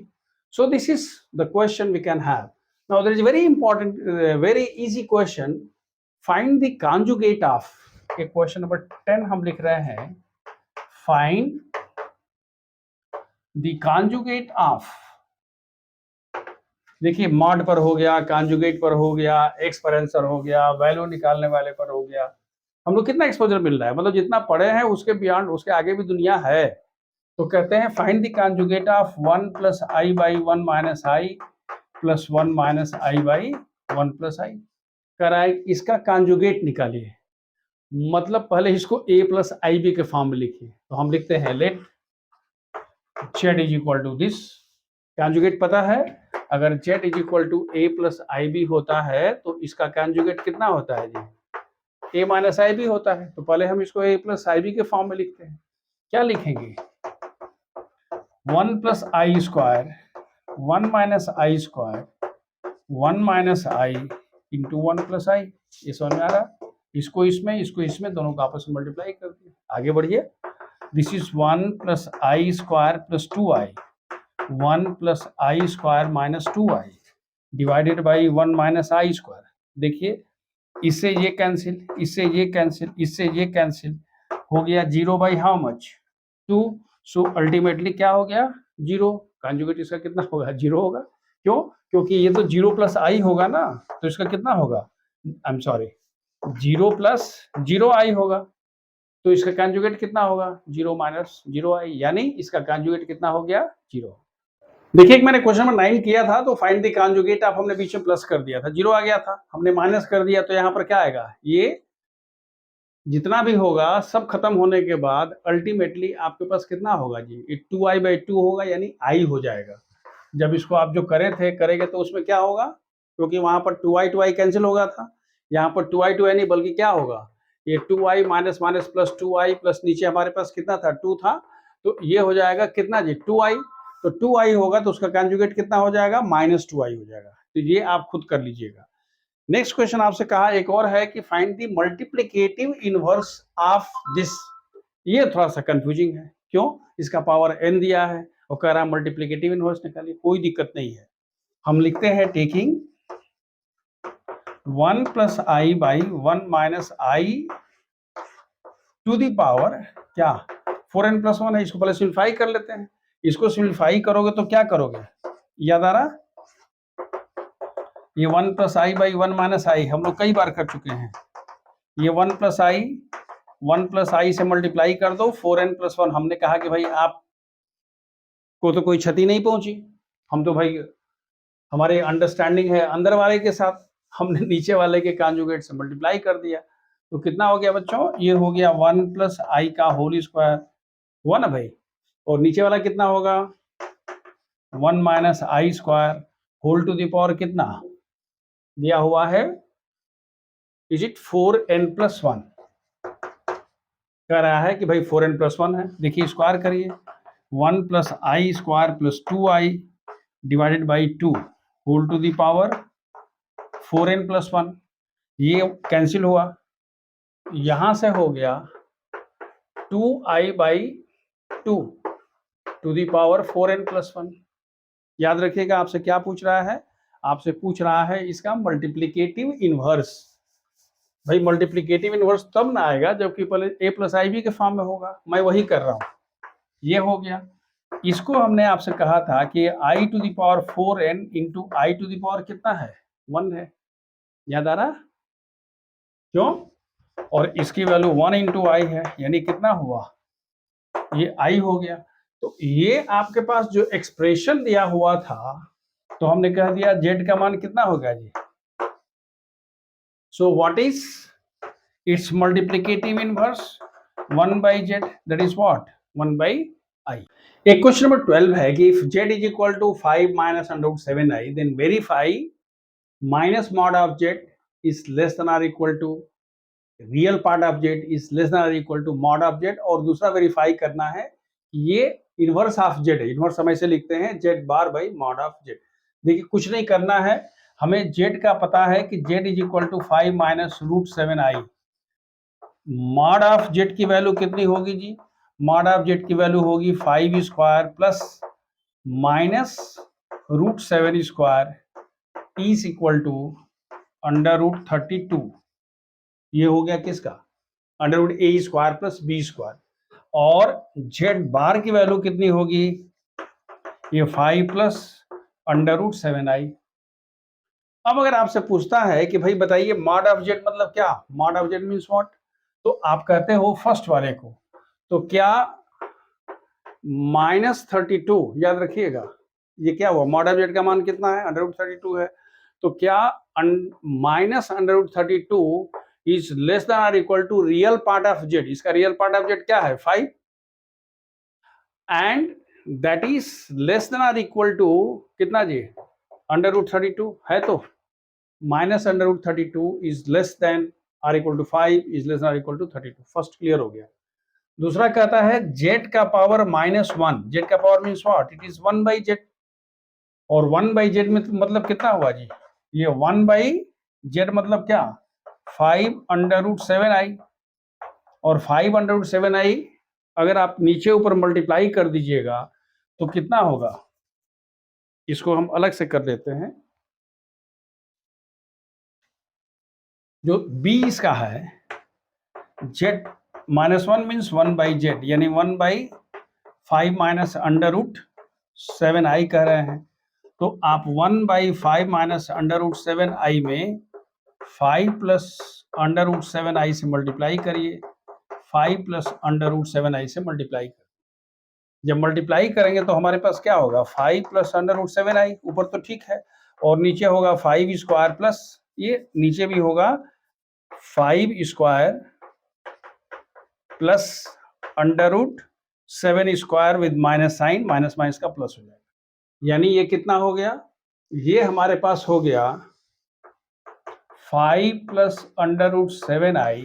So this is the question we can have. Now there is a very important, very easy question. Find the conjugate of, एक question number 10 हम लिख रहे हैं, find the conjugate of, देखिए mod पर हो गया, conjugate पर हो गया, एक्स पर आंसर हो गया, वैल्यू निकालने वाले पर हो गया। हम लोग कितना एक्सपोजर मिल रहा है, मतलब जितना पढ़े हैं उसके बियॉन्ड, उसके आगे भी दुनिया है। तो कहते हैं find the conjugate of 1 plus i by 1 minus i plus 1 minus i by 1 plus i. कह रहा है इसका कॉन्जुगेट निकालिए, मतलब पहले इसको a प्लस आई बी के फॉर्म में लिखिए। तो हम लिखते हैं let z is equal to this, conjugate पता है, अगर z is equal to a plus i b होता है तो इसका कॉन्जुगेट कितना होता है जी, a माइनस आई बी होता है। तो पहले हम इसको a प्लस आई बी के फॉर्म में लिखते हैं, क्या लिखेंगे 1 plus i square 1 minus i square 1 minus i into 1 plus आई। ये समझ में आ रहा, इसको इसमें दोनों को आपस में मल्टीप्लाई कर दिया। आगे बढ़िए, this is 1 plus i square plus 2i 1 plus i square minus 2i divided by 1 minus i square. देखिए इससे ये कैंसिल, इससे ये कैंसिल, इससे ये कैंसिल, हो गया 0 by how much 2। So ultimately क्या हो गया 0, कॉन्जुगेट इसका कितना होगा 0 होगा। क्यों, क्योंकि ये तो 0 प्लस आई होगा ना, तो इसका कितना होगा, आई एम सॉरी 0 प्लस 0 आई होगा, तो इसका कॉन्जुगेट कितना होगा 0 माइनस 0 आई, यानी इसका कॉन्जुगेट कितना हो गया 0। देखिए एक मैंने क्वेश्चन नंबर 9 किया था, तो फाइंड द कॉन्जुगेट ऑफ, हमने बीच में प्लस कर दिया था, 0 आ गया था, हमने माइनस कर दिया, तो यहाँ पर क्या आएगा, ये जितना भी होगा सब खत्म होने के बाद अल्टीमेटली आपके पास कितना होगा जी, 2i बाई 2 होगा, यानी i हो जाएगा। जब इसको आप जो करेंगे तो उसमें क्या होगा, क्योंकि वहां पर 2i कैंसिल होगा था, यहाँ पर 2i नहीं बल्कि क्या होगा, ये 2i minus minus plus 2i plus नीचे हमारे पास कितना था 2 था, तो ये हो जाएगा कितना जी 2i, तो 2i होगा तो उसका कंजुगेट कितना हो जाएगा -2i हो जाएगा। तो ये आप खुद कर लीजिएगा। नेक्स्ट क्वेश्चन आपसे कहा एक और है कि find the multiplicative inverse of this. ये थोड़ा सा कंफ्यूजिंग है, क्यों, इसका पावर n दिया है और कह रहा है मल्टीप्लिकेटिव इनवर्स निकालिए। कोई दिक्कत नहीं है, हम लिखते हैं taking 1 plus i by 1 minus i to the power क्या 4n प्लस 1 है। इसको पहले सिंप्लीफाई कर लेते हैं। इसको सिंप्लीफाई करोगे तो क्या करोगे, याद आ रहा, ये 1 प्लस आई बाई 1 माइनस आई हम लोग कई बार कर चुके हैं। ये 1 प्लस आई से मल्टीप्लाई कर दो 4n प्लस 1। हमने कहा कि भाई आप को तो कोई क्षति नहीं पहुंची, हम तो भाई हमारे अंडरस्टैंडिंग है अंदर वाले के साथ, हमने नीचे वाले के कॉन्जुगेट से मल्टीप्लाई कर दिया। तो कितना हो गया बच्चों, ये हो गया 1 प्लस आई का होल स्क्वायर हुआ ना भाई, और नीचे वाला कितना होगा 1 minus i square whole to the power कितना दिया हुआ है, इज इट 4n प्लस 1। कह रहा है कि भाई 4n प्लस 1 है, देखिए स्क्वायर करिए 1 plus i square plus 2i divided by 2 whole to the power 4n plus 1। ये कैंसिल हुआ, यहां से हो गया 2i by 2 to the power 4n plus 1। याद रखिएगा आपसे क्या पूछ रहा है, आपसे पूछ रहा है इसका मल्टीप्लिकेटिव इनवर्स। भाई मल्टीप्लिकेटिव इनवर्स तब ना आएगा जबकि पहले a प्लस आई बी के फॉर्म में होगा, मैं वही कर रहा हूं। ये हो गया, इसको हमने आपसे कहा था कि i to the power 4n into I to the power कितना है 1 है, याद आ रहा, क्यों, और इसकी वैल्यू 1 इंटू आई है, यानी कितना हुआ, ये i हो गया। तो ये आपके पास जो एक्सप्रेशन दिया हुआ था, तो हमने कह दिया z का मान कितना होगा जी, so what is its multiplicative inverse 1 by z, that is what 1 by I। एक क्वेश्चन नंबर 12 है कि if z is equal to 5 minus under root 7i then verify minus mod of z is less than or equal to real part of z is less than or equal to mod of z, और दूसरा verify करना है ये inverse of z है, inverse हम ऐसे लिखते हैं z bar by mod of z। देखिए कुछ नहीं करना है, हमें z का पता है कि z is equal to 5 minus root 7i। Mod of z की वैल्यू कितनी होगी जी, मॉड ऑफ z की वैल्यू होगी 5 square plus minus root 7 square is equal to under root 32। ये हो गया किसका, under root a square plus B square, और z बार की वैल्यू कितनी होगी, ये 5 प्लस अंडर रूट 7i। अब अगर आपसे पूछता है कि भाई बताइए मॉड ऑफ z मतलब क्या, mod of z means what, तो आप कहते हो फर्स्ट वाले को, तो क्या -32, याद रखिएगा ये क्या हुआ, मॉड ऑफ z का मान कितना है अंडर रूट 32 है, तो क्या minus under root 32 is less than or equal to real part of z। इसका रियल पार्ट ऑफ z क्या है 5, and that is less than or equal to कितना जी अंडर रूट 32 है, तो minus under root 32 is less than or equal to 5 is less than or equal to 32। First clear हो गया। दूसरा कहता है z का पावर -1, z का power means what, it is 1 by z, और 1 बाई z में मतलब कितना हुआ जी, ये 1 बाई z मतलब क्या 5 अंडर रूट 7i, और 5 अंडर रूट 7i अगर आप नीचे ऊपर मल्टीप्लाई कर दीजिएगा तो कितना होगा, इसको हम अलग से कर देते हैं, जो b इसका है z -1 मीन्स 1 बाई z, यानी 1 by 5 minus under root 7i कह रहे हैं, तो आप 1 by 5 minus under root 7i में 5 प्लस अंडर रूट 7i से मल्टीप्लाई करिए, 5 प्लस अंडर रूट 7i से मल्टीप्लाई करिए। जब मल्टीप्लाई करेंगे तो हमारे पास क्या होगा 5 प्लस अंडर रूट 7i, ऊपर तो ठीक है, और नीचे होगा 5 स्क्वायर प्लस ये नीचे भी होगा 5 square plus under root 7 square with minus sine, minus minus का प्लस हो जाएगा। यानी ये कितना हो गया, ये हमारे पास हो गया 5 plus under root 7i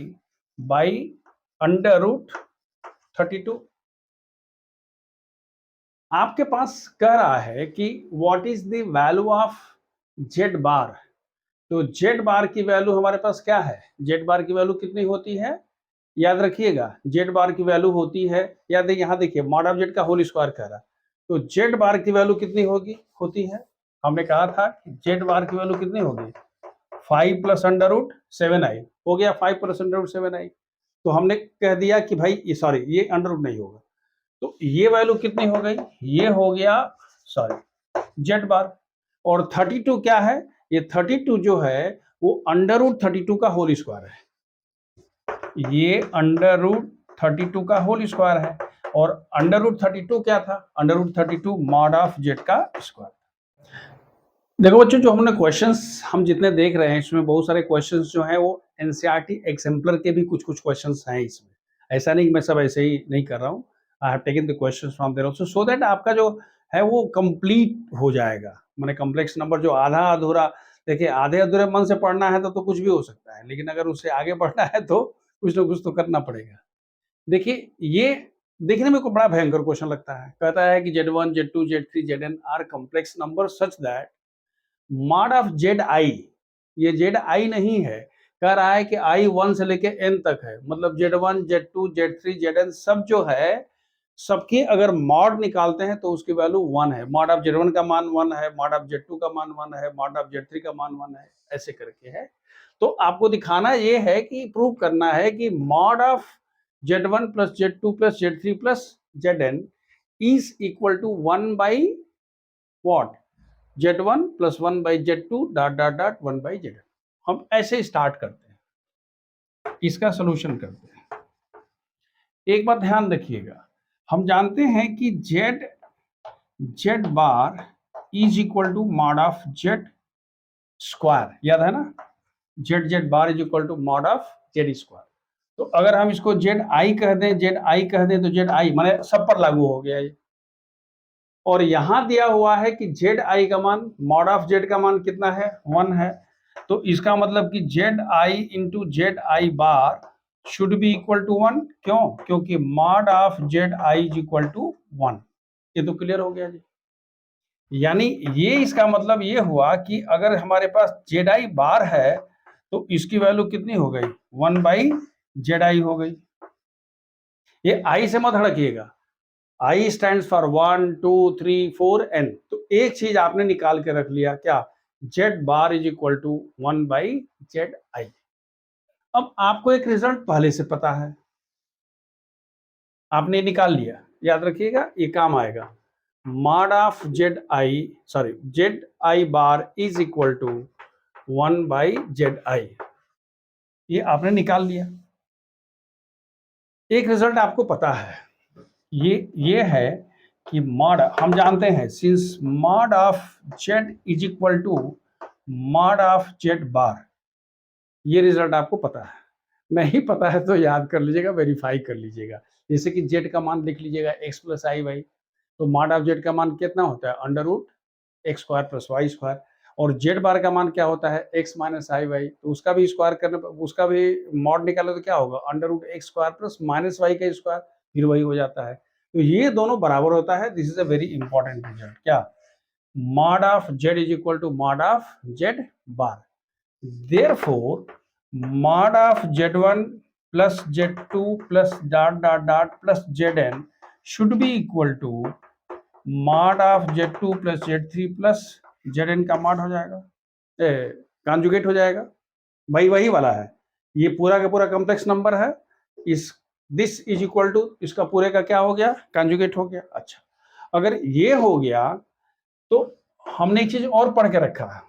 by under root 32। आपके पास कह रहा है कि what is the value of z bar. तो जेड बार की वैल्यू हमारे पास क्या है, जेड बार की वैल्यू कितनी होती है, याद रखिएगा जेड बार की वैल्यू होती है, याद है यहाँ देखिए मॉड ऑफ जेड का होल स्क्वायर कह रहा है, तो जेड बार की वैल्यू कितनी होगी होती है, हमने कहा था कि जेड बार की वैल्यू कितनी होगी 5 प्लस अंडर रूट 7i, हो गया 5 प्लस अंडर रूट 7i। तो हमने कह दिया कि भाई ये सॉरी ये अंडर रूट नहीं होगा, तो ये वैल्यू कितनी हो गई, ये हो गया सॉरी जेड बार। और 32 क्या है, ये 32 जो है वो अंडर रूट 32 का होल स्क्वायर है, ये अंडर रूट 32 का होल स्क्वायर है। और अंडर रूट 32 क्या था, under root 32 mod of z का स्क्वायर। देखो बच्चों, जो हमने क्वेश्चंस हम जितने देख रहे हैं इसमें बहुत सारे क्वेश्चंस जो हैं वो एनसीईआरटी एग्जाम्पलर के भी कुछ कुछ क्वेश्चंस हैं इसमें, ऐसा नहीं कि मैं सब ऐसे ही नहीं कर रहा हूँ। I have taken the questions from there also so that आपका जो है वो कंप्लीट हो जाएगा। माने कॉम्प्लेक्स नंबर जो आधा अधूरा, देखिए आधे अधूरे मन से पढ़ना है तो कुछ भी हो सकता है, लेकिन अगर उससे आगे बढ़ना है तो कुछ ना कुछ तो करना पड़ेगा। देखिए ये देखने में को बड़ा भयंकर क्वेश्चन लगता है, कहता है कि Z1 Z2 Z3 Zn are complex number such that mod of z i, ये जेड आई नहीं है, कह रहा है कि आई 1 से लेके n तक है, मतलब Z1 Z2 Z3 Zn सब जो है सबके अगर मॉड निकालते हैं तो उसकी वैल्यू 1 है, मॉड ऑफ Z1 का मान 1 है, मॉड ऑफ Z2 का मान 1 है, मॉड ऑफ Z3 का मान 1 है, ऐसे करके है। तो आपको दिखाना ये है कि प्रूव करना है कि mod of Z1 plus Z2 plus Z3 plus Zn is equal to 1 by what Z1 plus 1 by Z2 dot dot dot 1 by Zn। हम ऐसे स्टार्ट करते हैं, इसका सोल्यूशन करते हैं। एक बात ध्यान रखिएगा, हम जानते हैं कि z bar is equal to mod of z square, याद है ना, z bar is equal to mod of z square. तो अगर हम इसको जेड आई कह दें, जेड आई कह दें तो जेड आई माने सब पर लागू हो गया ये। और यहां दिया हुआ है कि जेड आई का मान, मॉड ऑफ जेड का मान कितना है 1 है, तो इसका मतलब कि z i into z i bar should be equal to 1। क्यों, क्योंकि mod of z i is equal to 1। ये तो क्लियर हो गया जी। यानी ये इसका मतलब ये हुआ कि अगर हमारे पास जेड आई बार है तो इसकी वैल्यू कितनी हो गई 1 बाई जेड आई हो गई। ये आई से मत हड़किएगा, आई स्टैंड फॉर 1 2 3 4 n। तो एक चीज आपने निकाल के रख लिया, क्या, z bar is equal to 1 by z i. अब आपको एक रिजल्ट पहले से पता है, आपने निकाल लिया, याद रखिएगा ये काम आएगा। Mod of z i sorry z i bar is equal to 1 by z i, ये आपने निकाल लिया। एक रिजल्ट आपको पता है, ये है कि मॉड, हम जानते हैं since mod of z is equal to mod of z bar, ये रिजल्ट आपको पता है। नहीं पता है तो याद कर लीजिएगा, वेरीफाई कर लीजिएगा। जैसे कि जेड का मान लिख लीजिएगा x प्लस आई वाई, तो मॉड ऑफ जेड का मान कितना होता है under root x square plus y square. और जेड बार का मान क्या होता है x माइनस आई वाई, तो उसका भी स्क्वायर करने पर उसका भी मॉड निकालो तो क्या होगा under root x square plus minus y का स्क्वायर, फिर वही हो जाता है। तो ये दोनों बराबर होता है, this is a very important result. क्या, mod of z is equal to mod of z bar, therefore mod of z1 plus z2 plus dot dot dot plus zn should be equal to mod of z2 plus z3 plus zn का mod हो जाएगा, conjugate हो जाएगा, वही वही वाला है। ये पूरा का पूरा कॉम्प्लेक्स नंबर है, इस दिस इज इक्वल टू इसका पूरे का क्या हो गया कॉन्जुगेट हो गया। अच्छा, अगर ये हो गया तो हमने एक चीज और पढ़ के रखा है,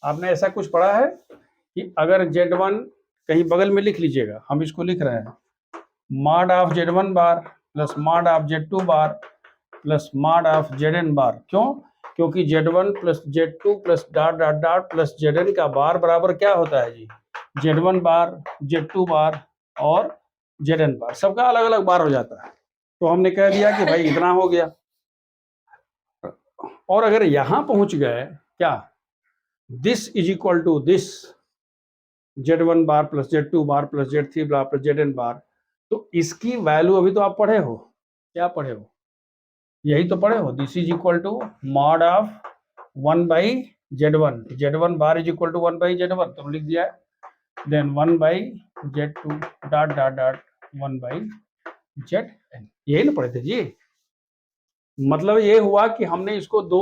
आपने ऐसा कुछ पढ़ा है कि अगर Z1 कहीं बगल में लिख लीजिएगा, हम इसको लिख रहे हैं mod of Z1 bar plus mod of Z2 bar plus mod of Zn बार। क्यों, क्योंकि Z1 plus Z2 plus dot dot dot plus Zn का बार बराबर क्या होता है जी Z1 बार Z2 बार और Zn बार, सबका अलग अलग बार हो जाता है। तो हमने कह दिया कि भाई इतना हो गया। और अगर यहां पहुंच गए क्या, this is equal to this z1 bar plus z2 bar plus z3 bar plus zn bar, तो इसकी वैल्यू अभी तो आप पढ़े हो, क्या पढ़े हो, यही तो पढ़े हो, this is equal to mod of 1 by z1 bar is equal to 1 by z1, तो लिख दिया, then 1 by z2 dot dot dot 1 by zn, यही ना पढ़े थे जी। मतलब ये हुआ कि हमने इसको दो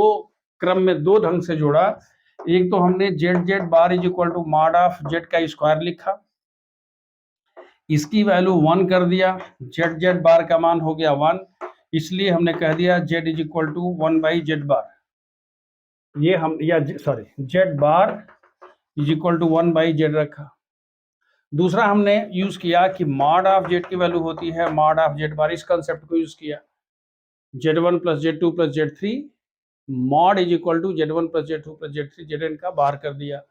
क्रम में दो ढंग से जोड़ा। एक तो हमने z bar is equal to mod of z का स्क्वायर लिखा, इसकी वैल्यू 1 कर दिया, z बार का मान हो गया 1, इसलिए हमने कह दिया z is equal to 1 by z bar, ये हम या sorry z bar is equal to 1 by z रखा। दूसरा हमने यूज किया कि मॉड ऑफ z की वैल्यू होती है मॉड ऑफ z बार, इस कंसेप्ट को यूज किया, z1 plus z2 plus z3 mod is equal to z1 plus z2 plus z3 zn का बार कर दिया,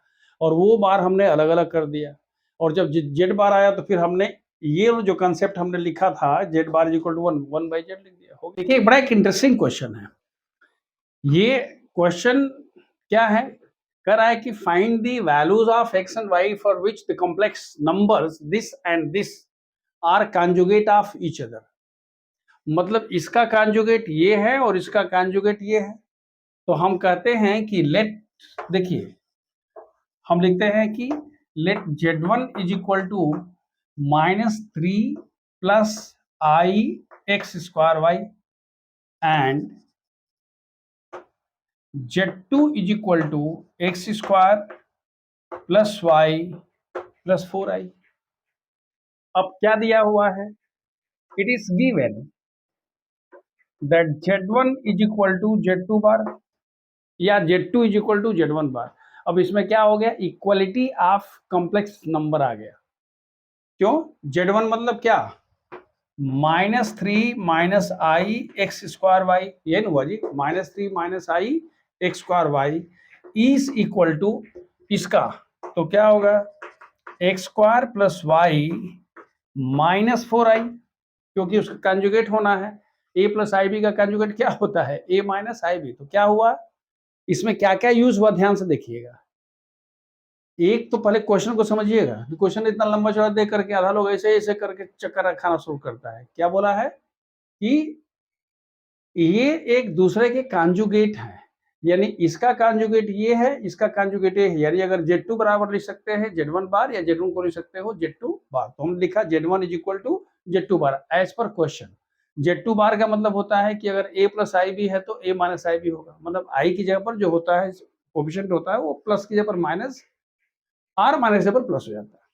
और वो बार हमने अलग अलग कर दिया, और जब z बार आया तो फिर हमने ये जो कंसेप्ट हमने लिखा था z bar is equal to 1 by z लिख दिया। हो देखिए बड़ा एक इंटरेस्टिंग क्वेश्चन है ये। क्वेश्चन क्या है, कह रहा है कि find the values of x and y for which the complex numbers this and this are conjugate of each other. मतलब इसका कॉन्जुगेट ये है और इसका कॉन्जुगेट ये है, तो हम कहते हैं कि लेट, देखिए हम लिखते हैं कि let z1 is equal to -3 plus i x square y and z2 is equal to x square plus y plus 4i। अब क्या दिया हुआ है, it is given that z1 is equal to z2 bar या z2 is equal to z1 बार। अब इसमें क्या हो गया, इक्वलिटी ऑफ कॉम्प्लेक्स नंबर आ गया। क्यों, z1 मतलब क्या, -3 minus i x square y, ये ना हुआ जी, -3 minus i x square y is equal to इसका, तो क्या होगा x square plus Y -4i, क्योंकि उसका कंजुगेट होना है, a प्लस आई बी का कंजुगेट क्या होता है a माइनस आई बी। तो क्या हुआ, इसमें क्या क्या यूज हुआ ध्यान से देखिएगा। एक तो पहले क्वेश्चन को समझिएगा, क्वेश्चन इतना लंबा चौड़ा देख करके आधा लोग ऐसे ऐसे करके चक्कर खाना शुरू करता है। क्या बोला है कि ये एक दूसरे के कॉन्जुगेट हैं, यानी इसका कॉन्जुगेट ये है, इसका कॉन्जुगेट ये है, यानी अगर z2 बराबर लिख सकते हैं z1 बार या z1 को लिख सकते हो z2 बार, तो हम लिखा z1 is equal to z2 bar as per question. z2 bar का मतलब होता है कि अगर a प्लस आई बी है तो a माइनस आई बी होगा, मतलब i की जगह पर जो होता है कोफिशिएंट होता है वो प्लस की जगह पर माइनस, आर माइनस जगह पर प्लस हो जाता है।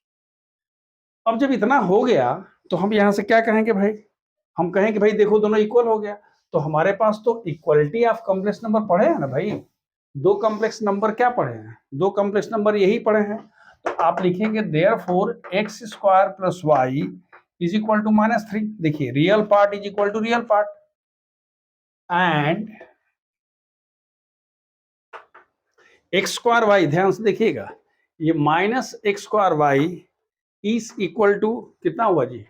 अब जब इतना हो गया तो हम यहाँ से क्या कहेंगे भाई, हम कहें कि भाई देखो दोनों इक्वल हो गया, तो हमारे पास तो इक्वलिटी ऑफ कॉम्प्लेक्स नंबर पढ़े हैं ना भाई, दो कॉम्प्लेक्स नंबर क्या पढ़े हैं, दो कॉम्प्लेक्स नंबर यही पढ़े हैं। तो आप लिखेंगे therefore x square plus y is equal to -3, देखिए real part is equal to real part and x square y, ध्यान से देखिएगा, ये -x square y is equal to कितना हुआ जी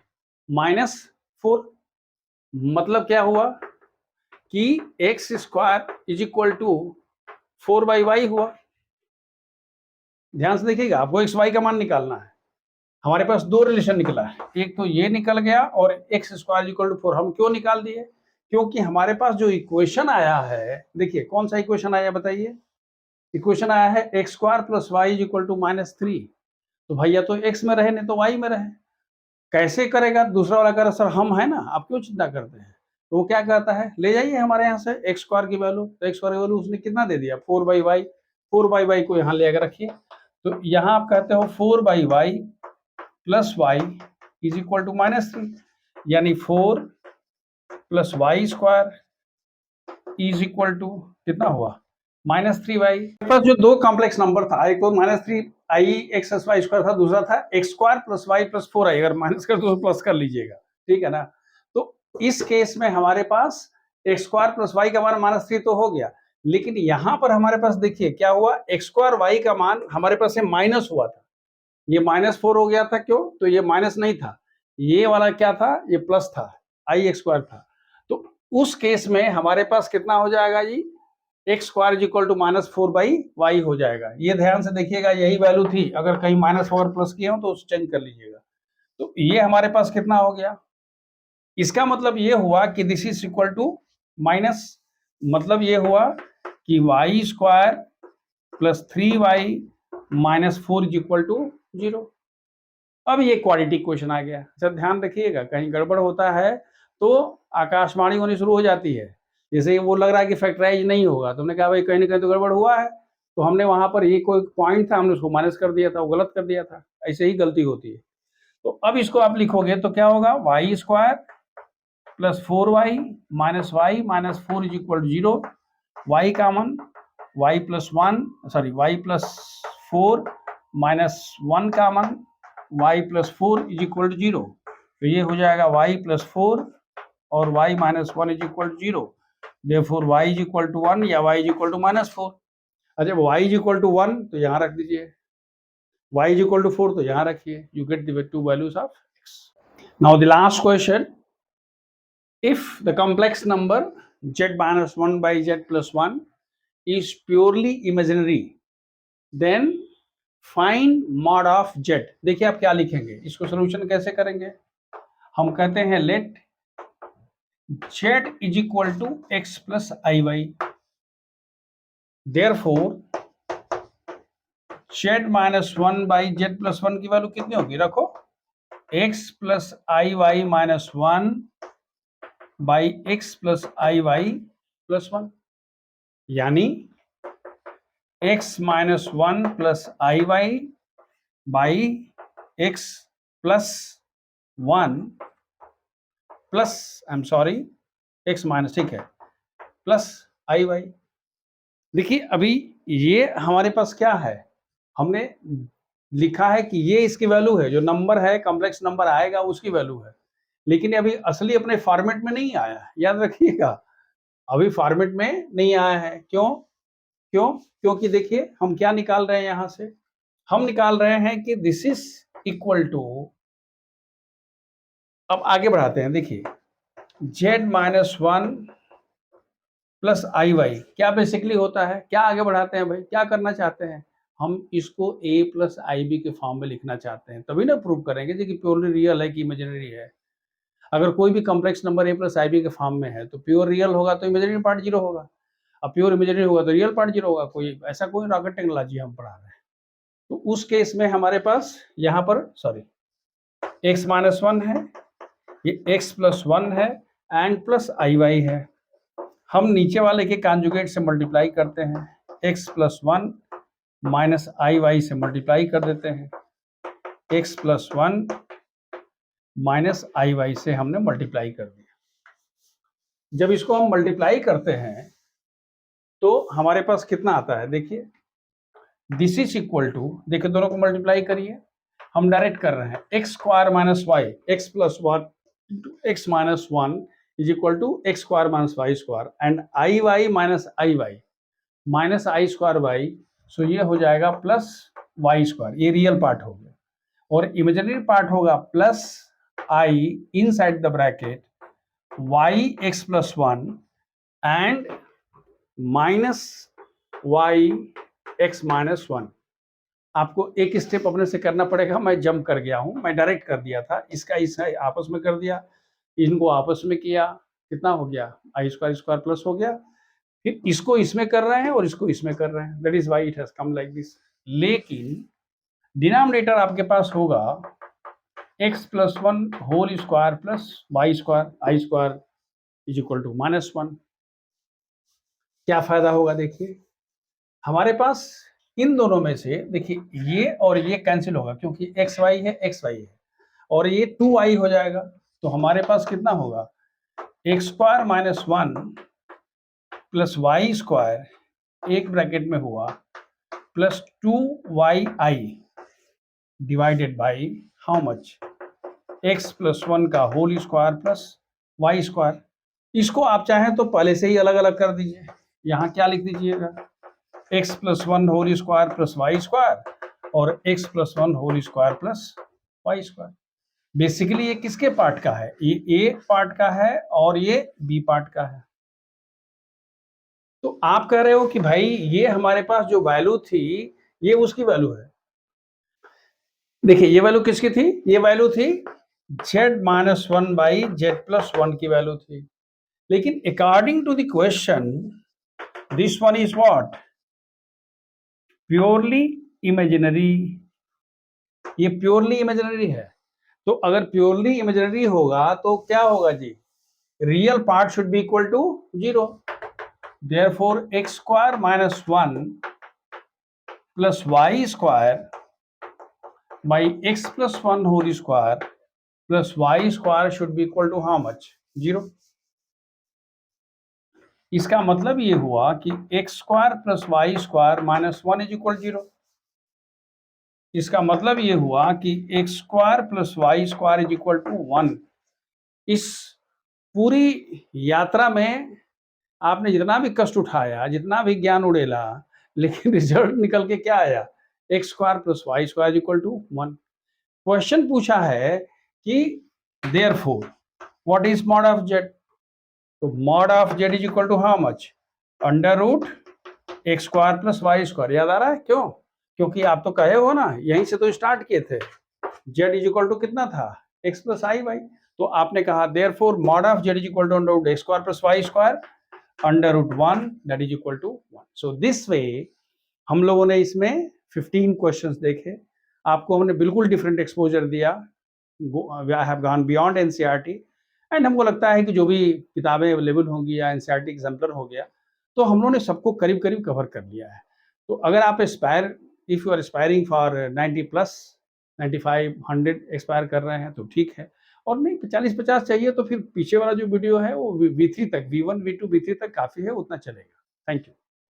-4। मतलब क्या हुआ कि x square is equal to 4/y हुआ। ध्यान से देखिएगा, आपको एक्स वाई का मान निकालना है। हमारे पास दो रिलेशन निकला है, एक तो ये निकल गया और एक्स स्क्वायर इक्वल टू 4 हम क्यों निकाल दिए, क्योंकि हमारे पास जो इक्वेशन आया है, देखिए कौन सा इक्वेशन आया बताइए, इक्वेशन आया है x square plus y is equal to -3, तो भैया तो एक्स में रहे नहीं तो वाई में रहे। कैसे करेगा, दूसरा वाला कह रहा सर हम है ना, आप क्यों चिंता करते हैं, तो वो क्या कहता है ले जाइए हमारे यहाँ से एक्स स्क्वायर की वैल्यू, तो एक्स स्क्वायर की वैल्यू उसने कितना दे दिया 4/y, 4/y को यहाँ ले आकर रखिए, तो यहाँ आप कहते हो 4/y plus y is equal to -3, यानी 4 plus y square is equal to कितना हुआ -3y। पास जो दो कॉम्प्लेक्स नंबर था, एक तो -3i एक्स वाई स्क्वायर था, दूसरा था x square plus y plus 4i, अगर माइनस कर तो प्लस कर लीजिएगा, ठीक है ना। तो इस केस में हमारे पास एक्स स्क्वायर प्लस वाई का मान -3 तो हो गया, लेकिन यहां पर हमारे पास देखिए क्या हुआ, एक्स स्क्वायर वाई का मान हमारे पास ये माइनस हुआ था, ये -4 हो गया था, क्यों, तो ये माइनस नहीं था, ये वाला क्या था, ये प्लस था, आई एक्स स्क्वायर था। तो उस केस में हमारे पास कितना हो जाएगा जी, x square is equal to minus 4/y हो जाएगा। ये ध्यान से देखिएगा, यही वैल्यू थी, अगर कहीं माइनस और प्लस किए हो तो उसे चेंज कर लीजिएगा। तो ये हमारे पास कितना हो गया, इसका मतलब ये हुआ कि this is equal to minus, मतलब ये हुआ कि y square plus 3y minus 4 is equal to 0। अब ये क्वाड्रेटिक क्वेश्चन आ गया। सर ध्यान रखिएगा, कहीं गड़बड़ होता है तो आकाशवाणी होनी शुरू हो जाती है। जैसे वो लग रहा है कि फैक्टराइज नहीं होगा, तो हमने कहा भाई कहीं ना कहीं तो गड़बड़ हुआ है, तो हमने वहां पर ये कोई पॉइंट था, हमने उसको माइनस कर दिया था, वो गलत कर दिया था। ऐसे ही गलती होती है। तो अब इसको आप लिखोगे तो क्या होगा, y square plus 4y minus y minus 4 is equal to 0, y common, y plus 1 sorry y plus 4 minus 1 common, y plus 4 is equal to 0। तो ये हो जाएगा y प्लस 4 और y minus 1 is equal to 0। Therefore y is equal to 1 या y is equal to minus 4। अच्छा, y is equal to 1 तो यहाँ रख दीजिए, y इज इक्वल टू 4 तो यहाँ रखिए। You get the two values of x। Now the last question, if the complex number z minus 1 by z plus 1 is purely imaginary, then find mod of z। देखिए आप क्या लिखेंगे, इसको solution कैसे करेंगे। हम कहते हैं let z is equal to x plus i y, therefore z minus 1 by z plus 1 की वैल्यू कितनी होगी, रखो x plus i y minus 1 by x plus i y plus 1, यानी x minus 1 plus i y by x plus 1 plus I am sorry x minus, ठीक है, plus i Y. देखिए अभी ये हमारे पास क्या है, हमने लिखा है कि ये इसकी वैल्यू है, जो नंबर है कॉम्प्लेक्स नंबर आएगा उसकी वैल्यू है, लेकिन अभी असली अपने फॉर्मेट में नहीं आया है, याद रखिएगा, अभी फॉर्मेट में नहीं आया है। क्यों क्यों क्योंकि देखिए हम क्या निकाल रहे हैं, यहां से हम निकाल रहे हैं कि दिस इज इक्वल टू, अब आगे बढ़ाते हैं, देखिए z minus 1 plus i Y क्या बेसिकली होता है, क्या आगे बढ़ाते हैं भाई, क्या करना चाहते हैं, हम इसको a प्लस आई बी के फॉर्म में लिखना चाहते हैं, तभी ना प्रूव करेंगे कि प्योरली रियल है कि इमेजिनरी है। अगर कोई भी complex number a plus i b के फॉर्म में है तो प्योर रियल होगा तो इमेजिनरी पार्ट 0 होगा, अब प्योर इमेजिनरी होगा तो रियल पार्ट 0 होगा। कोई ऐसा कोई रॉकेट टेक्नोलॉजी हम पढ़ा रहे हैं। तो उस केस में हमारे पास यहाँ पर सॉरी x माइनस 1 है, ये x प्लस 1 है एंड प्लस आई वाई है। हम नीचे वाले के कॉन्जुगेट से मल्टीप्लाई करते हैं, x plus 1 minus i Y से मल्टीप्लाई कर देते हैं, x plus 1 minus i Y से हमने मल्टीप्लाई कर दिया। जब इसको हम मल्टीप्लाई करते हैं तो हमारे पास कितना आता है, देखिए दिस इज इक्वल टू, देखिए दोनों को मल्टीप्लाई करिए, हम डायरेक्ट कर रहे हैं x square minus y, x plus 1 x minus 1 is equal to x square minus y square and i y minus i y minus i square y, so ये हो जाएगा प्लस वाई स्क्वायर, ये real part हो गया, और imaginary part होगा plus i inside the bracket y x plus 1 and minus y x minus 1। आपको एक स्टेप अपने से करना पड़ेगा, मैं जंप कर गया हूं, मैं डायरेक्ट कर दिया था, इसका इसे आपस में कर दिया, इनको आपस में किया, कितना हो गया, आई स्क्वायर स्क्वायर प्लस हो गया, फिर इसको इसमें कर रहे हैं और इसको इसमें कर रहे हैं, that is why it has come like this. लेकिन डिनोमिनेटर आपके पास होगा x plus 1 whole square plus y square i square is equal to minus 1। क्या फायदा होगा, देखिए हमारे पास इन दोनों में से, देखिए ये और ये कैंसिल होगा क्योंकि एक्स वाई है और ये 2y हो जाएगा, तो हमारे पास कितना होगा, x square minus 1 plus y square एक ब्रैकेट में हुआ plus 2yi divided by how much, x plus 1 का whole square plus y square. इसको आप चाहें तो पहले से ही अलग अलग कर दीजिए, यहाँ क्या लिख दीजिएगा, x plus 1 whole square plus y square और x plus 1 whole square plus y square. Basically ये किसके पार्ट का है, ये a पार्ट का है और ये b पार्ट का है। तो आप कह रहे हो कि भाई ये हमारे पास जो वैल्यू थी ये उसकी वैल्यू है। देखिए ये वैल्यू किसकी थी? ये वैल्यू थी z-1 बाई z+1 की वैल्यू थी। लेकिन according to the question this one is what? Purely imaginary. ये प्योरली इमेजिनरी है। तो अगर प्योरली इमेजिनरी होगा तो क्या होगा जी? Real part should be equal to 0। therefore x square minus 1 plus y square by x plus 1 whole square plus y square should be equal to how much? 0। इसका मतलब ये हुआ कि x square plus y square minus 1 is equal to 0। इसका मतलब ये हुआ कि x square plus y square is equal to 1। इस पूरी यात्रा में आपने जितना भी कष्ट उठाया, जितना भी ज्ञान उड़ेला, लेकिन रिजल्ट निकल के क्या आया? X square plus y square equal to 1। Question पूछा है कि therefore what is mod of z? तो mod of z is equal to how much? Under root x square plus y square. याद आ रहा है क्यों? क्योंकि आप तो कहे हो ना, यहीं से तो स्टार्ट किए थे। जेड इज इक्वल टू कितना था? X plus i y. तो आपने कहा therefore mod of z is equal to under root x square plus y square under root 1 that is equal to 1। So this way हम लोगों ने इसमें 15 questions देखे। आपको हमने बिल्कुल डिफरेंट एक्सपोजर दिया। I have gone beyond NCERT and हमको लगता है कि जो भी किताबें अवेलेबल होंगी या एनसीईआरटी एग्जाम्पलर हो गया, तो हम लोगों ने सबको करीब करीब कवर कर लिया है। तो अगर आप aspire, if you are aspiring for 90 plus 95 100 expire कर रहे हैं तो ठीक है, और नहीं 40-50 चाहिए तो फिर पीछे वाला जो वीडियो है वो V3 तक, V1 V2 V3 तक काफ़ी है, उतना चलेगा। Thank you.